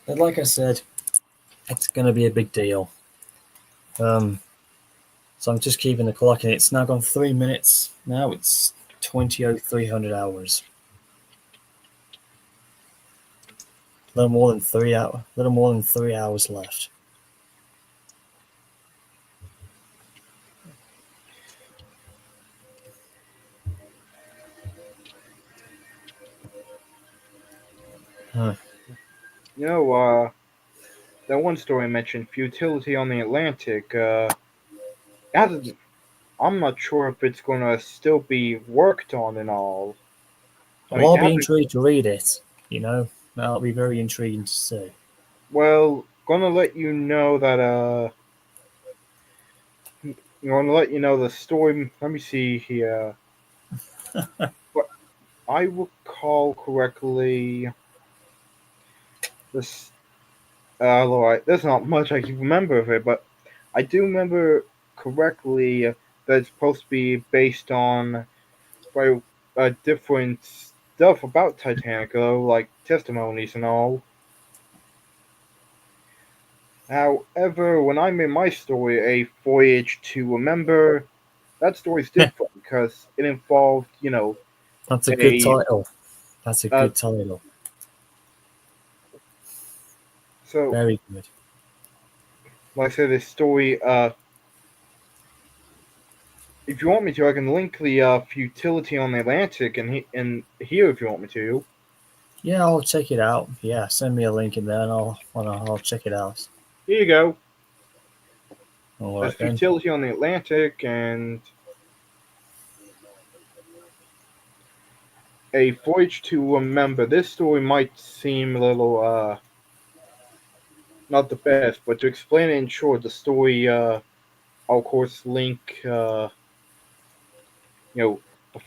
But like I said, it's going to be a big deal. So I'm just keeping the clock, and it's now gone 3 minutes. Now it's 20:0300 hours. Little more than 3 hours left. Huh. That one story I mentioned, Futility on the Atlantic, I'm not sure if it's going to still be worked on and all. I'll be intrigued to read it. That'll be very intriguing to see. Well, gonna let you know that I want to let you know the story. Let me see here. But I recall correctly, this. Alright, there's not much I can remember of it, but I do remember correctly that it's supposed to be based on very different stuff about Titanic, though, like testimonies and all. However, when I made my story, A Voyage to Remember, that story's Yeah. different because it involved, That's a good a title. That's a uh, good title. so Very good. like I said, this story. If you want me to, I can link the futility on the Atlantic and here if you want me to. Yeah, I'll check it out. Yeah, send me a link in there, and I'll check it out. Here you go. All There's right then. futility on the Atlantic and a voyage to remember. This story might seem a little not the best, but to explain it in short, the story I'll of course link a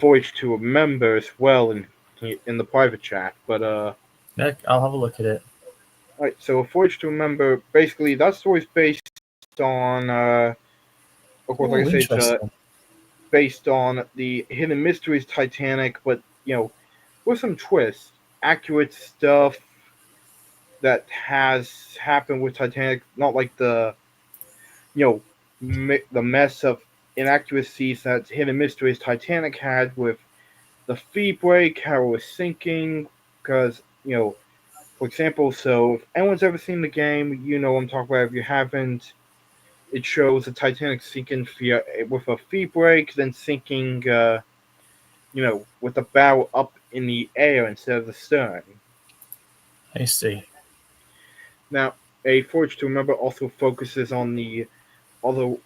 voyage to remember as well in the private chat. But Yeah, I'll have a look at it. right, so a voyage to remember. Basically, that story's based on of course, like Oh, I said, interesting. based on the Hidden Mysteries Titanic, but with some twists, accurate stuff that has happened with Titanic, not like the the mess of inaccuracies that Hidden Mysteries Titanic had with the feed break, how it was sinking, because for example, so if anyone's ever seen the game, you know what I'm talking about. If you haven't, it shows the Titanic sinking with a feed break, then sinking, with the bow up in the air instead of the stern. I see. Now, A Forge to Remember also focuses on although,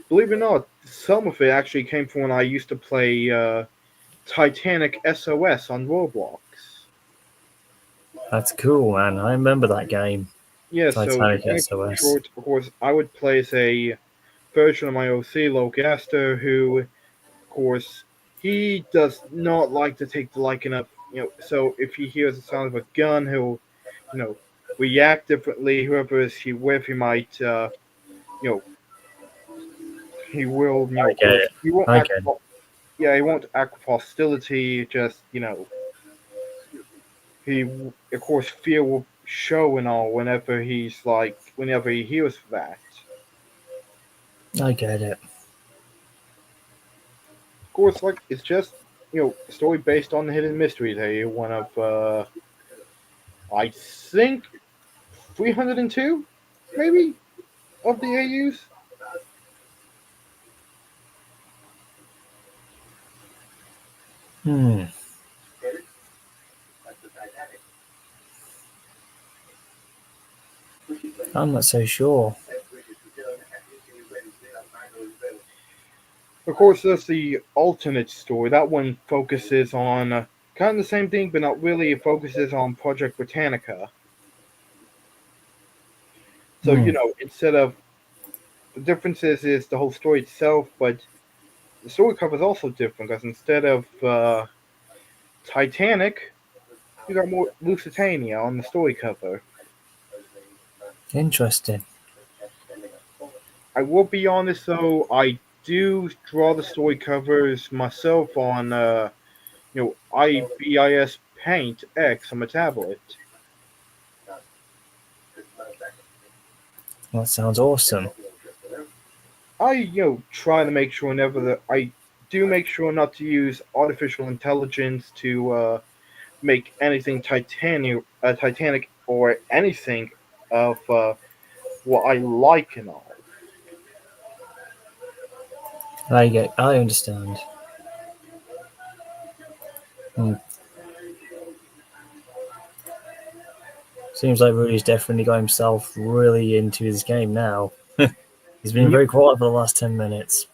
believe it or not, some of it actually came from when I used to play Titanic SOS on Roblox. That's cool, man. I remember that game, Yeah, so to Titanic make it SOS. short, of course, I would play as a version of my OC, Logaster, who, of course, he does not like to take the liking of, so if he hears the sound of a gun, he'll, react differently. Whoever is he with, he might, he will, I of get course, it. he won't I act, get it. yeah, he won't act with hostility, just, he, of course, fear will show and all whenever whenever he hears that. I get it. Of course, like, it's just, a story based on the Hidden Mysteries. Hey, one of, I think, 302, maybe, of the AUs. Hmm. I'm not so sure. Of course, there's the alternate story. That one focuses on kind of the same thing, but not really. It focuses on Project Britannica. So, Hmm. instead of the differences is the whole story itself, but the story cover is also different because instead of Titanic, you got more Lusitania on the story cover. Interesting. I will be honest though, I do draw the story covers myself on IBIS Paint X on my tablet. That sounds awesome. I try to make sure never that I do make sure not to use artificial intelligence to make anything Titanic or anything of what I like and all. I understand. Hmm. Seems like Rudy's definitely got himself really into his game now. He's been very quiet for the last 10 minutes.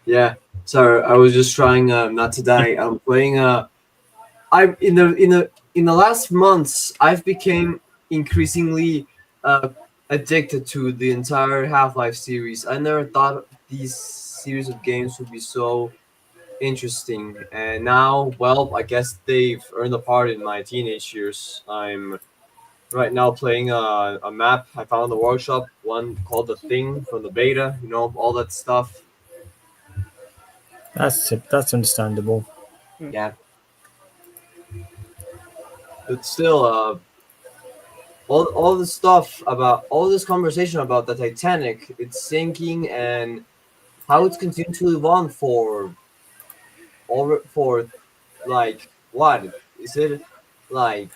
Yeah. Sorry, I was just trying not to die. I'm playing. I in the last months I've became increasingly addicted to the entire Half-Life series. I never thought these series of games would be so interesting, and now, well, I guess they've earned a part in my teenage years. I'm right now playing a map I found in the workshop, one called The Thing from the beta, all that stuff. That's understandable. Yeah, but still, all the stuff about all this conversation about the Titanic, its sinking, and how it's continued to evolve for like what is it, like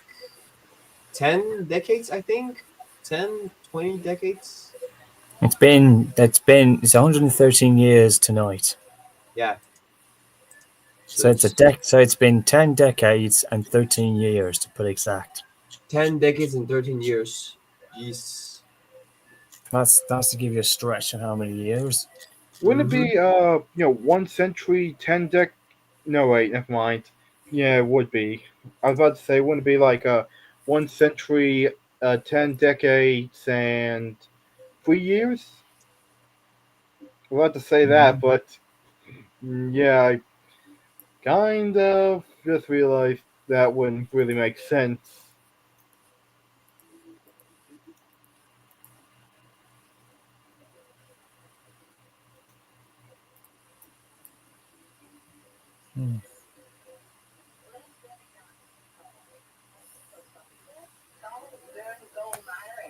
10 decades, I think, 10, 20 decades. It's 113 years tonight. Yeah, so So it's it's so it's been 10 decades and 13 years to put exact. 10 decades and 13 years. Jeez. That's to give you a stretch of how many years. Wouldn't it Hmm. be 1 century, 10 No, wait, never mind. Yeah, it would be. I was about to say, wouldn't it be like 1 century, 10 decades, and 3 years? I was about to say that, but yeah, I kind of just realized that wouldn't really make sense. Hmm.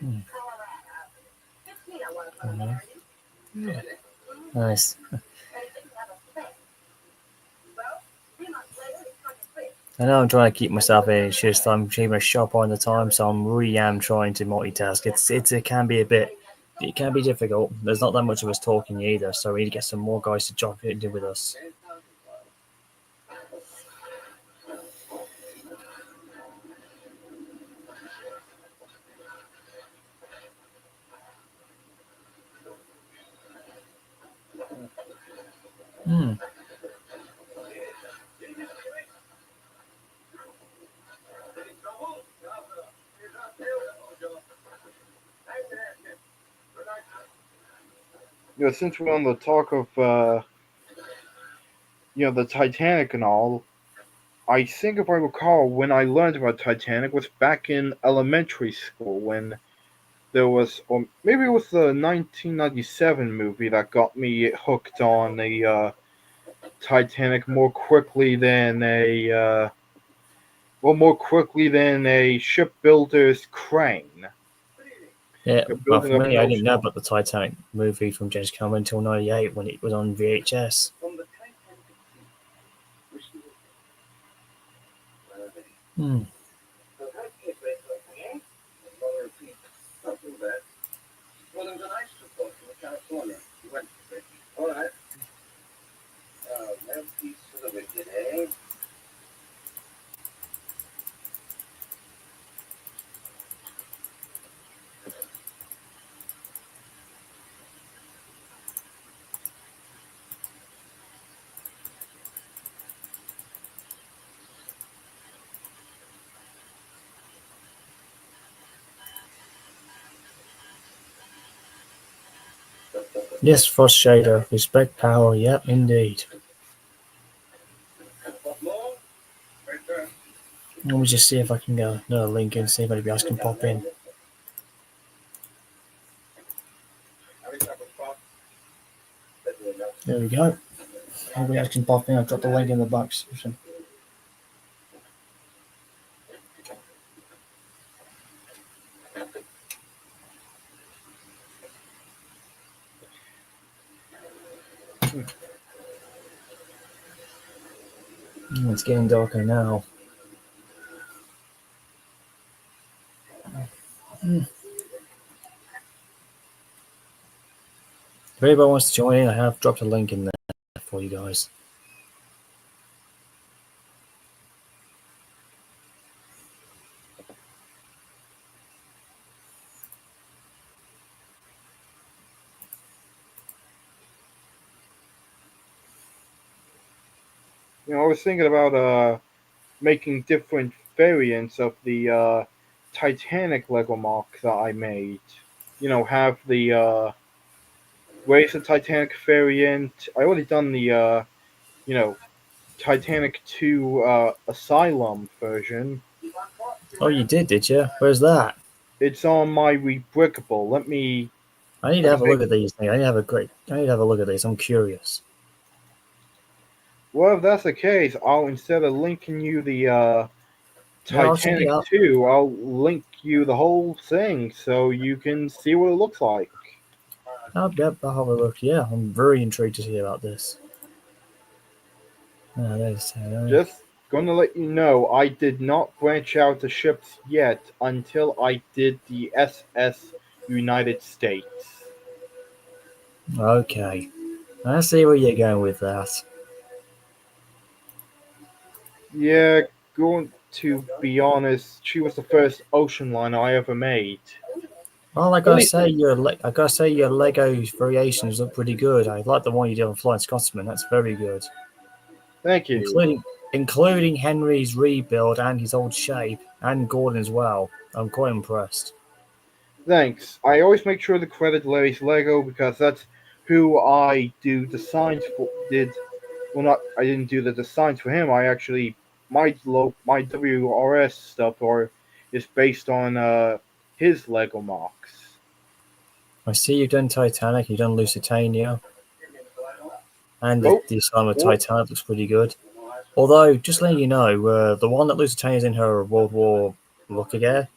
Hmm. Mhm. Nice. I know I'm trying to keep myself in. It's just I'm keeping a shop on the time, so I'm really am trying to multitask. It can be it can be difficult. There's not that much of us talking either, so we need to get some more guys to drop it in with us. Hmm. Since we're on the talk of the Titanic and all, I think if I recall, when I learned about Titanic was back in elementary school when there was, or maybe it was the 1997 movie that got me hooked on the Titanic more quickly than a shipbuilder's crane. Yeah, well, Building for up me, an I didn't know ocean. about the Titanic movie from James Cameron until '98 when it was on VHS. Hmm. Yes, Frost Shader. Respect power. Yep, indeed. Let me just see if I can go another link and see if anybody else can pop in. There we go. Anybody else can pop in. I've got the link in the box. It's getting darker now. If anybody wants to join in, I have dropped a link in there for you guys. I was thinking about making different variants of the Titanic Lego mock that I made. have the Race of Titanic variant. I already done the you know Titanic 2 Asylum version. Oh, you did you? Where's that? It's on my Rebrickable. Let me. I need to have a look at these things. I need to have a look at these. I'm curious. Well, if that's the case, I'll instead of linking you the Yeah, I'll check it Titanic out. 2, I'll link you the whole thing so you can see what it looks like. Yep, I'll have a look. Yeah, I'm very intrigued to hear about this. Just gonna let you know, I did not branch out to ships yet until I did the SS United States. Okay. I see where you're going with that. Yeah, going to be honest, she was the first ocean liner I ever made. Well, At least, I gotta say your Lego variations look pretty good. I like the one you did on Flying Scotsman. That's very good, thank you. including Henry's rebuild and his old shape, and Gordon as well. I'm quite impressed. Thanks. I always make sure to credit Larry's Lego because that's who I do designs for. Well, not I didn't do the designs for him. I actually my WRS stuff is based on his Lego mocks. I see you've done Titanic, you've done Lusitania, and Oh, the Asylum of oh, Titanic looks pretty good. Although, just letting you know, the one that Lusitania's in her World War look again,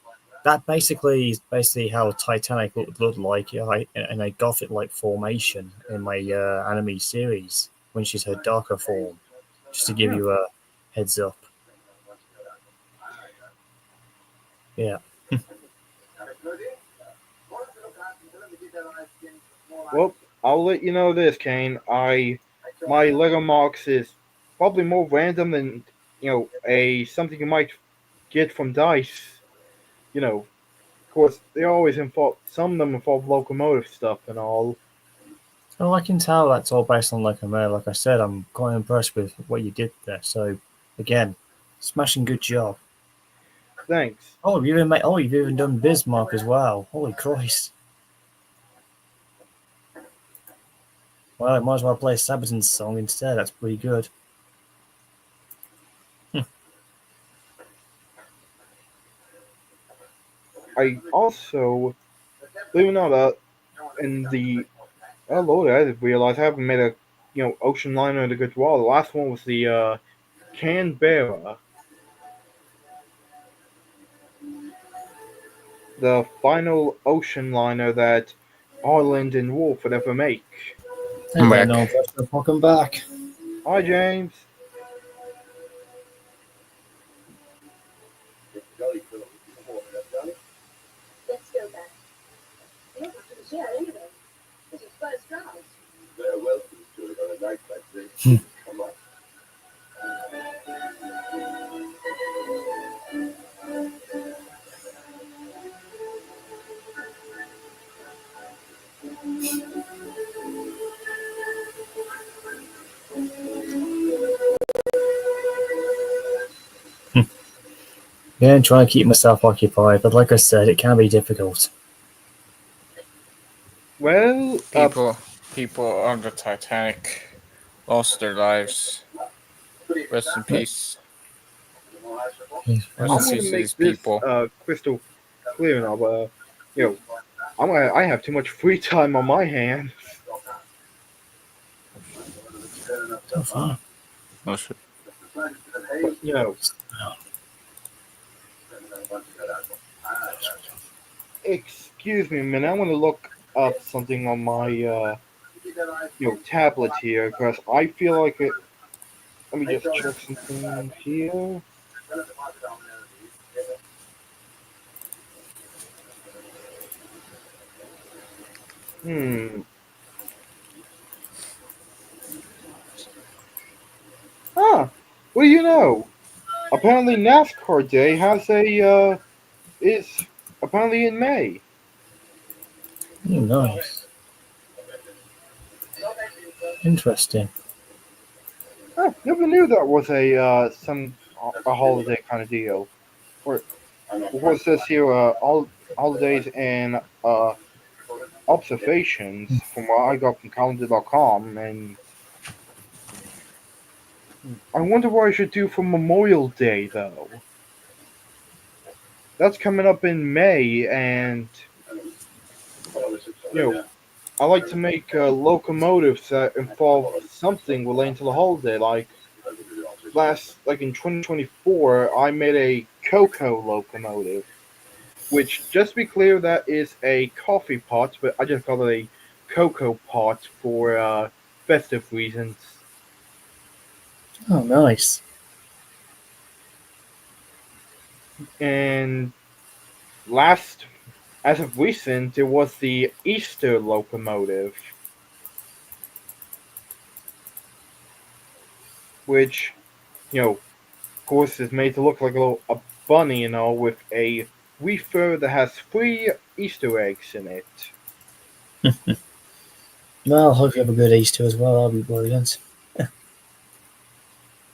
that basically is basically how Titanic looked like in a Gothic-like formation in my anime series when she's her darker form. Just to give you a heads up. Yeah. well, I'll let you know this, Kane. My Lego mocks is probably more random than a something you might get from Dice. Of course, they always involve some of them involve locomotive stuff and all. Well, I can tell that's all based on Locomotive. Like I said, I'm quite impressed with what you did there. So, again, smashing good job. Thanks. You've even done Bismarck as well. Holy Christ! Well, I might as well play Sabaton's song instead. That's pretty good. I also, believe it or not, in the oh lord, I didn't realize I haven't made a ocean liner in a good while. The last one was the Canberra, the final ocean liner that Ireland and Wolf would ever make. Hey I'm there, back. no pressure. Welcome back. Hi, James. Yeah, trying to keep myself occupied, but like I said, it can be difficult. Well, People on the Titanic lost their lives. Rest in peace. Rest I'm in gonna peace to make these this people. crystal clear now. But I have too much free time on my hands. So far. No shit. But excuse me a minute. I want to look up something on my tablet here because I feel like it. Let me just check something here. Hmm. Ah, what do you know? Apparently, NASCAR Day is apparently in May. Nice. Interesting. Never knew that was a holiday kind of deal. Or what it says here, all holidays and observations from what I got from calendar.com, and I wonder what I should do for Memorial Day, though. That's coming up in May, and you know, I like to make locomotives that involve something relating to the holiday. Like in 2024, I made a cocoa locomotive, which, just to be clear, that is a coffee pot, but I just call it a cocoa pot for festive reasons. Oh, nice. And as of recent, it was the Easter locomotive, which, of course, is made to look like a bunny, with a reefer that has 3 Easter eggs in it. Well, I hope you have a good Easter as well. I'll be brilliant.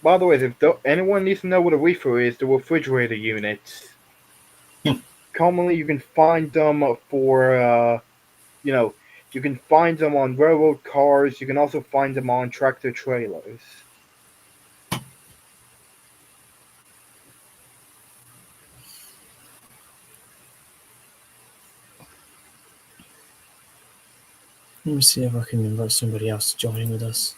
By the way, if anyone needs to know what a reefer is, the refrigerator units. Commonly, you can find them you can find them on railroad cars. You can also find them on tractor trailers. Let me see if I can invite somebody else to join in with us.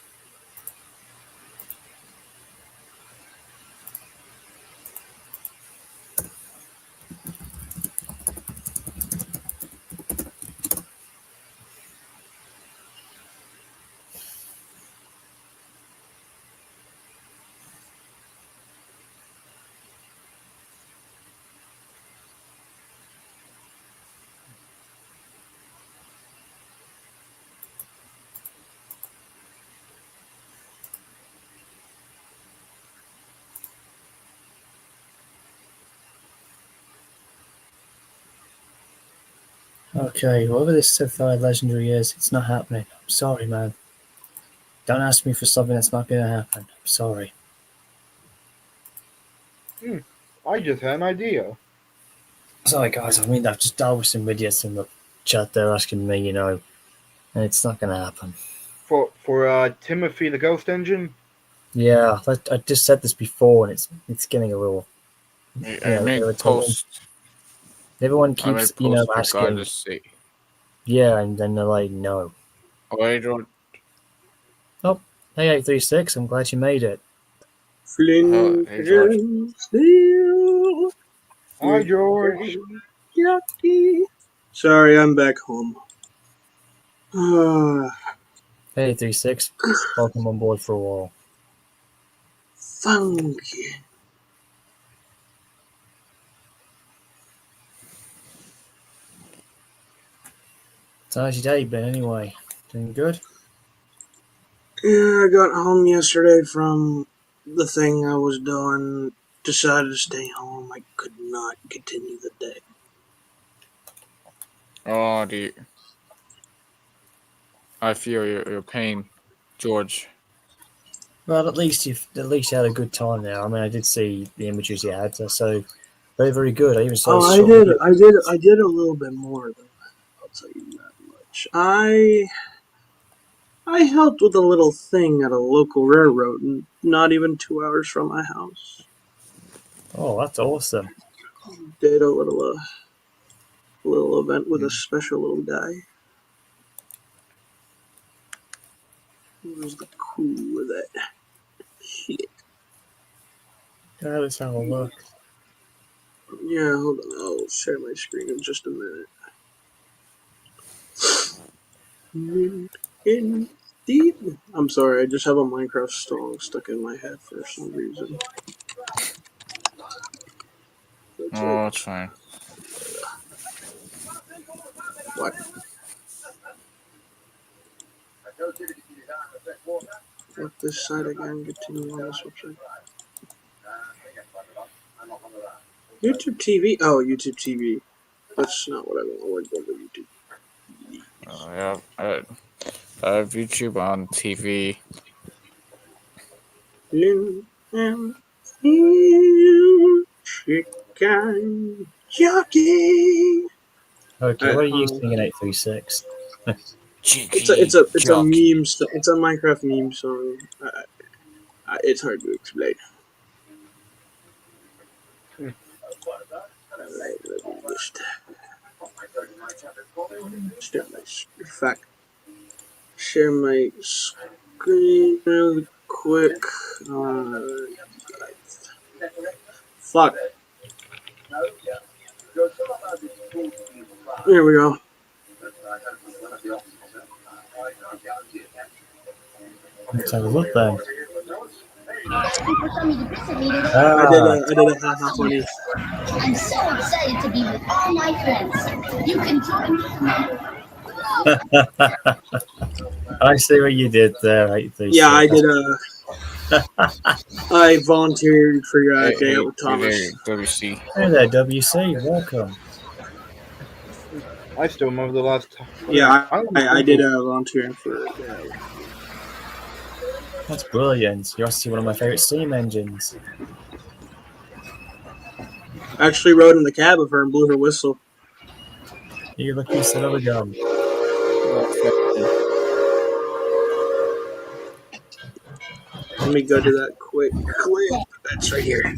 Okay, whoever this certified legendary is, it's not happening. I'm sorry, man. Don't ask me for something that's not going to happen. I'm sorry. I just had an idea. Sorry, guys. I mean, I've just dealt with some idiots in the chat there asking me, and it's not going to happen. For Timothy the Ghost Engine. Yeah, I just said this before, and it's getting a little, I made irritating. post. Everyone I keeps, made post asking, regardless. yeah, and then they're like, no. Oh, I don't. Oh, hey, 836, I'm glad you made it. Flint Hey, George. and steel. Hi, George. Yucky. Sorry, I'm back home. Hey, 836, welcome on board for a while. Funky. So how's your day been anyway? Doing good? Yeah, I got home yesterday from the thing I was doing. Decided to stay home. I could not continue the day. Oh, I feel your pain, George. Well, at least you had a good time there. I mean, I did see the images you had, so very, very good. I even saw Oh, a I short did. video. I did a little bit more than that. I'll tell you that much. I helped with a little thing at a local railroad, not even 2 hours from my house. Oh, that's awesome. Did a little event with a special little guy. Who was the cool with that shit? Yeah, let's have a look. Yeah, hold on. I'll share my screen in just a minute. Indeed. I'm sorry, I just have a Minecraft song stuck in my head for some reason. It's like, Oh, it's fine. what? What this site again? Continue on this website. YouTube TV? Oh, YouTube TV. That's not what I want. I want to go to YouTube. Yeah, I have YouTube on TV. Lynn and Steel Chicken Jockey. Okay, what are you singing, 836? It's a meme. It's a Minecraft meme song. It's hard to explain. Alright, let me just start my. In fact, share my screen really quick. Fuck. There we go. Let's have a look then. I did a haha funny. I'm so excited to be with all my friends. You can join me. I see what you did there. Yeah, I did I volunteered for day out with Thomas. WC. Hey there, WC. Welcome. I still remember the last time. Yeah, I did volunteering for day out. That's brilliant. You're actually one of my favorite steam engines. I actually rode in the cab of her and blew her whistle. You lucky son of a gun. Let me go to that quick clip. That's right here.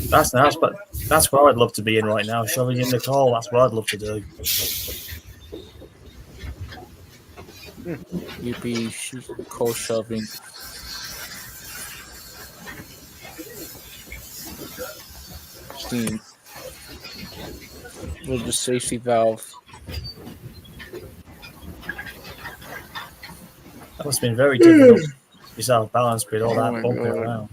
That's nice, but that's where I'd love to be in right now. Shoving in the coal. That's what I'd love to do. You'd be coal shoving. Steam. With the safety valve. That must have been very difficult. Yourself balanced with all Oh that my bumping God. around.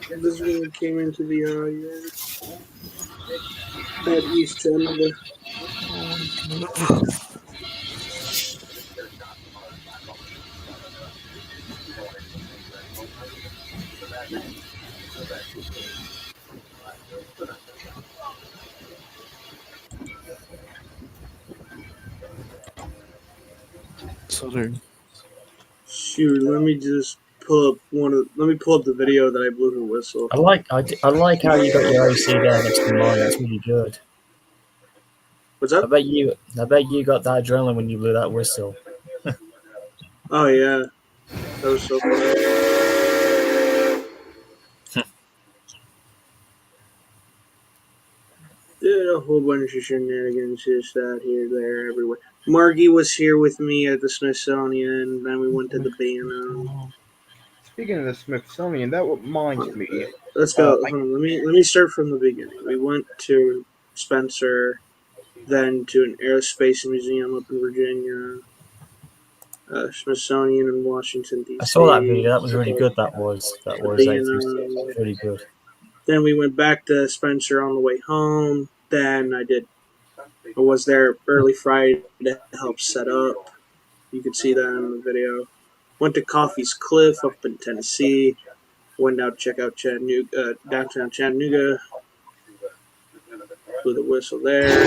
This one came into the yard at East Canada. Southern. Shoot, let me just pull up let me pull up the video that I blew her whistle. I like how you got your AC there next to mine. That's really good. What's I up? bet you got that adrenaline when you blew that whistle. Oh yeah, that was so fun. Did a whole bunch of shenanigans just out here, there, everywhere. Margie was here with me at the Smithsonian. Then we went to the Bantam. Speaking of the Smithsonian, that reminds me. Let's go. Hold on, let me start from the beginning. We went to Spencer, then to an aerospace museum up in Virginia, Smithsonian in Washington D.C. I saw that video. That was really good. That was The Bantam. really good. Then we went back to Spencer on the way home. Then I was there early Friday to help set up. You can see that in the video. Went to Coffee's Cliff up in Tennessee. Went out to check out Chattanooga, downtown Chattanooga. Blew the whistle there.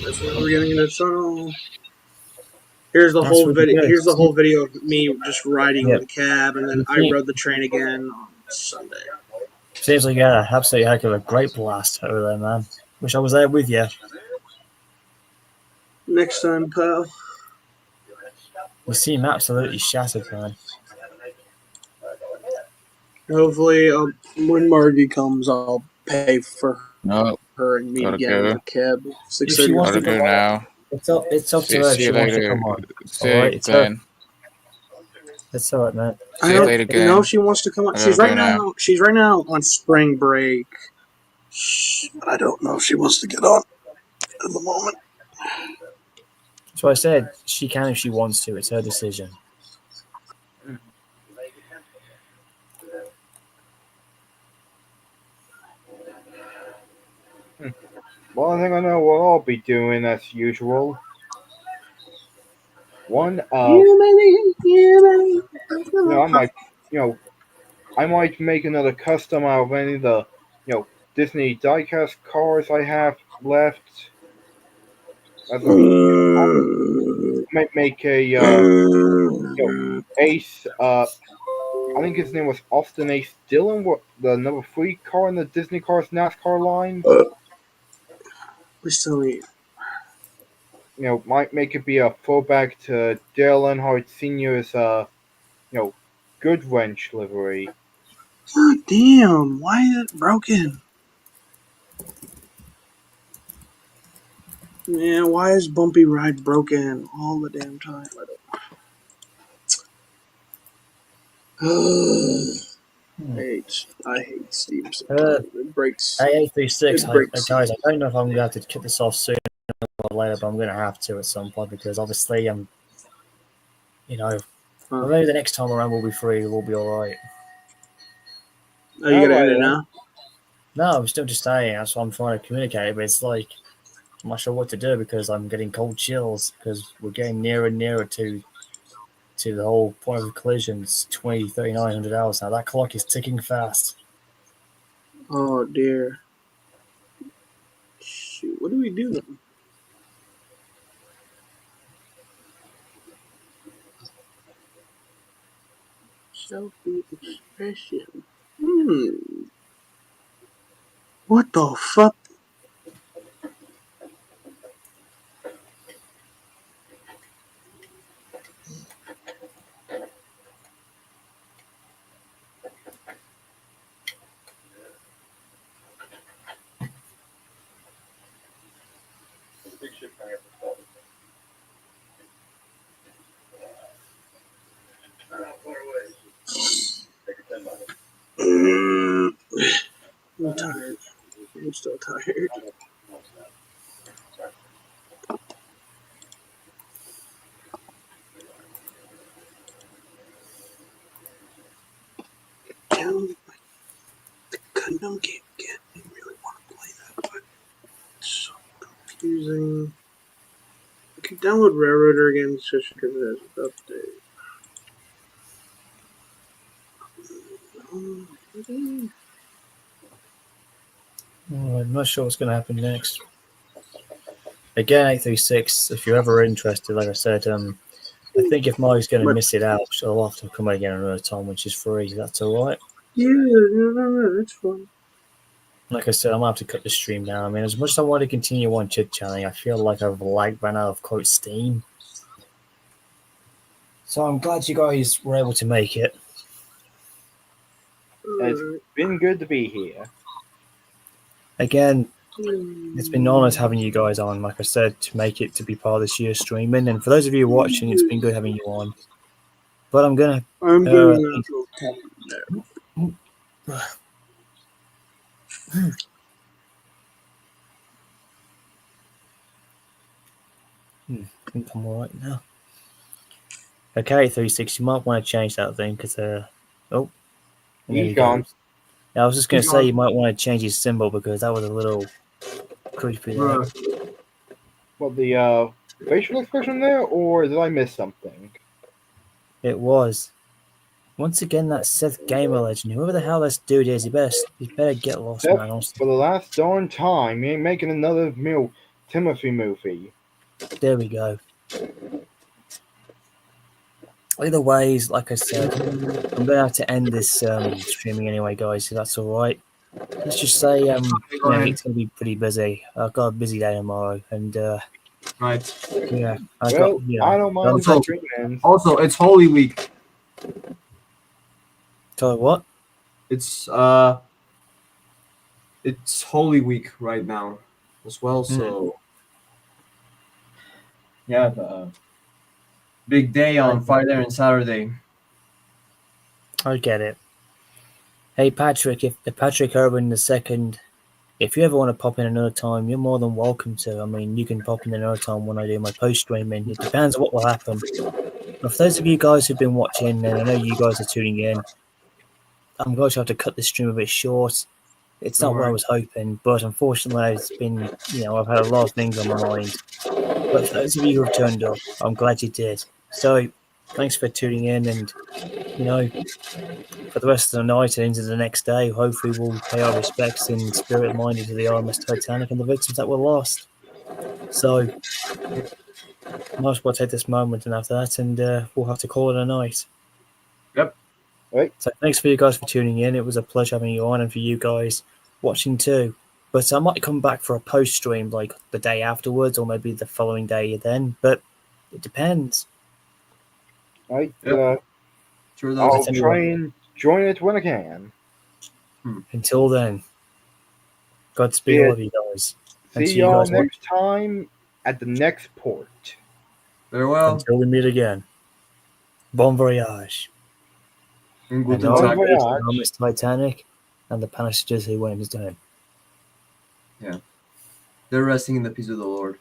That's when we're getting into the tunnel. Here's the whole video. Here's the whole video of me just riding in the cab, and then I rode the train again on Sunday. Seems like you had an absolute heck of a great blast over there, man. Wish I was there with you. Next time, pal. You seem absolutely shattered, man. Hopefully, when Margie comes, I'll pay for No, her and me to get in the cab. If she wants to gotta go come on, now. it's up to her if See she you wants to later. come on. See Alright, you it's then. It's alright, man. See you later again. I know if she wants to come on. I She's gotta right go now. now. She's right now on spring break. But I don't know if she wants to get on at the moment. So I said she can if she wants to. It's her decision. Well, I think I know what I'll be doing as usual. I might make another custom out of any of the, Disney diecast cars I have left. make a Ace. I think his name was Austin Ace Dillon, what the number 3 car in the Disney Cars NASCAR line. Please tell me. Might make it be a throwback to Dale Earnhardt Sr.'s Good Wrench livery. God damn! Why is it broken? Man, why is Bumpy Ride broken all the damn time? I hate Steam sometimes. It breaks. A836, It breaks. guys, I don't know if I'm going to have to cut this off sooner or later, but I'm going to have to at some point because obviously maybe the next time around we'll be free, we'll be alright. Oh, you gotta end it now? No, I'm still just saying, that's what I'm trying to communicate, but it's like, I'm not sure what to do because I'm getting cold chills because we're getting nearer and nearer to the whole point of collisions, 3900 hours now. That clock is ticking fast. Oh dear. Shoot, what do we do then? Selfie expression. What the fuck? I'm tired. I'm still tired. Down the Gundam game again. I really want to play that, but it's so confusing. I could download Railroader again just because it has an update. I'm not sure what's going to happen next. Again, 836, if you're ever interested, like I said, I think if Mike's going to miss it out, I'll have to come again another time, which is free. That's all right. Yeah, no, that's fine. Like I said, I'm going to have to cut the stream down. I mean, as much as I want to continue on chit-chatting, I feel like I've ran out of, quote, steam. So I'm glad you guys were able to make it. It's been good to be here. Again, it's been an honor having you guys on, like I said, to make it to be part of this year's streaming. And for those of you watching, it's been good having you on. But I'm going to... I'm doing I think I'm all right now. Okay, 360, you might want to change that thing because, He's gone. Yeah, I was just going to say you might want to change his symbol because that was a little creepy there. Well, the facial expression there, or did I miss something? It was. Once again, that Seth Gamer Legend, whoever the hell this dude is, he better get lost, Seth, man. Honestly. For the last darn time, he ain't making another Timothy movie. There we go. Either ways, like I said, I'm going to have to end this streaming anyway, guys, so that's all right. Let's just say it's going to be pretty busy. I've got a busy day tomorrow, and Right. yeah. I don't mind Also, streaming. Also, it's Holy Week. Tell you what? It's Holy Week right now as well. So yeah, the big day on Friday and Saturday. I get it. Hey Patrick, if Patrick Urban II, if you ever want to pop in another time, you're more than welcome to. I mean, you can pop in another time when I do my post streaming. It depends on what will happen. But for those of you guys who've been watching, and I know you guys are tuning in, I'm going to have to cut this stream a bit short. It's not what I was hoping, but unfortunately, it's been, I've had a lot of things on my mind. But for those of you who have turned up, I'm glad you did. So, thanks for tuning in, and, for the rest of the night and into the next day, hopefully we'll pay our respects in spirit and mind to the RMS Titanic and the victims that were lost. So, much. We'll take this moment and after that, and we'll have to call it a night. Yep. Right. So thanks for you guys for tuning in. It was a pleasure having you on, and for you guys watching too. But I might come back for a post stream like the day afterwards, or maybe the following day then. But it depends. Right. Yep. Sure I'll does. try and join it when I can. Until then, Godspeed, Yeah. all of you guys. And See to you y'all guys next time at the next port. Farewell. until we meet again. Bon voyage. And And guten all Tag. voyage. the RMS Titanic and the passengers who went down. They're resting in the peace of the Lord.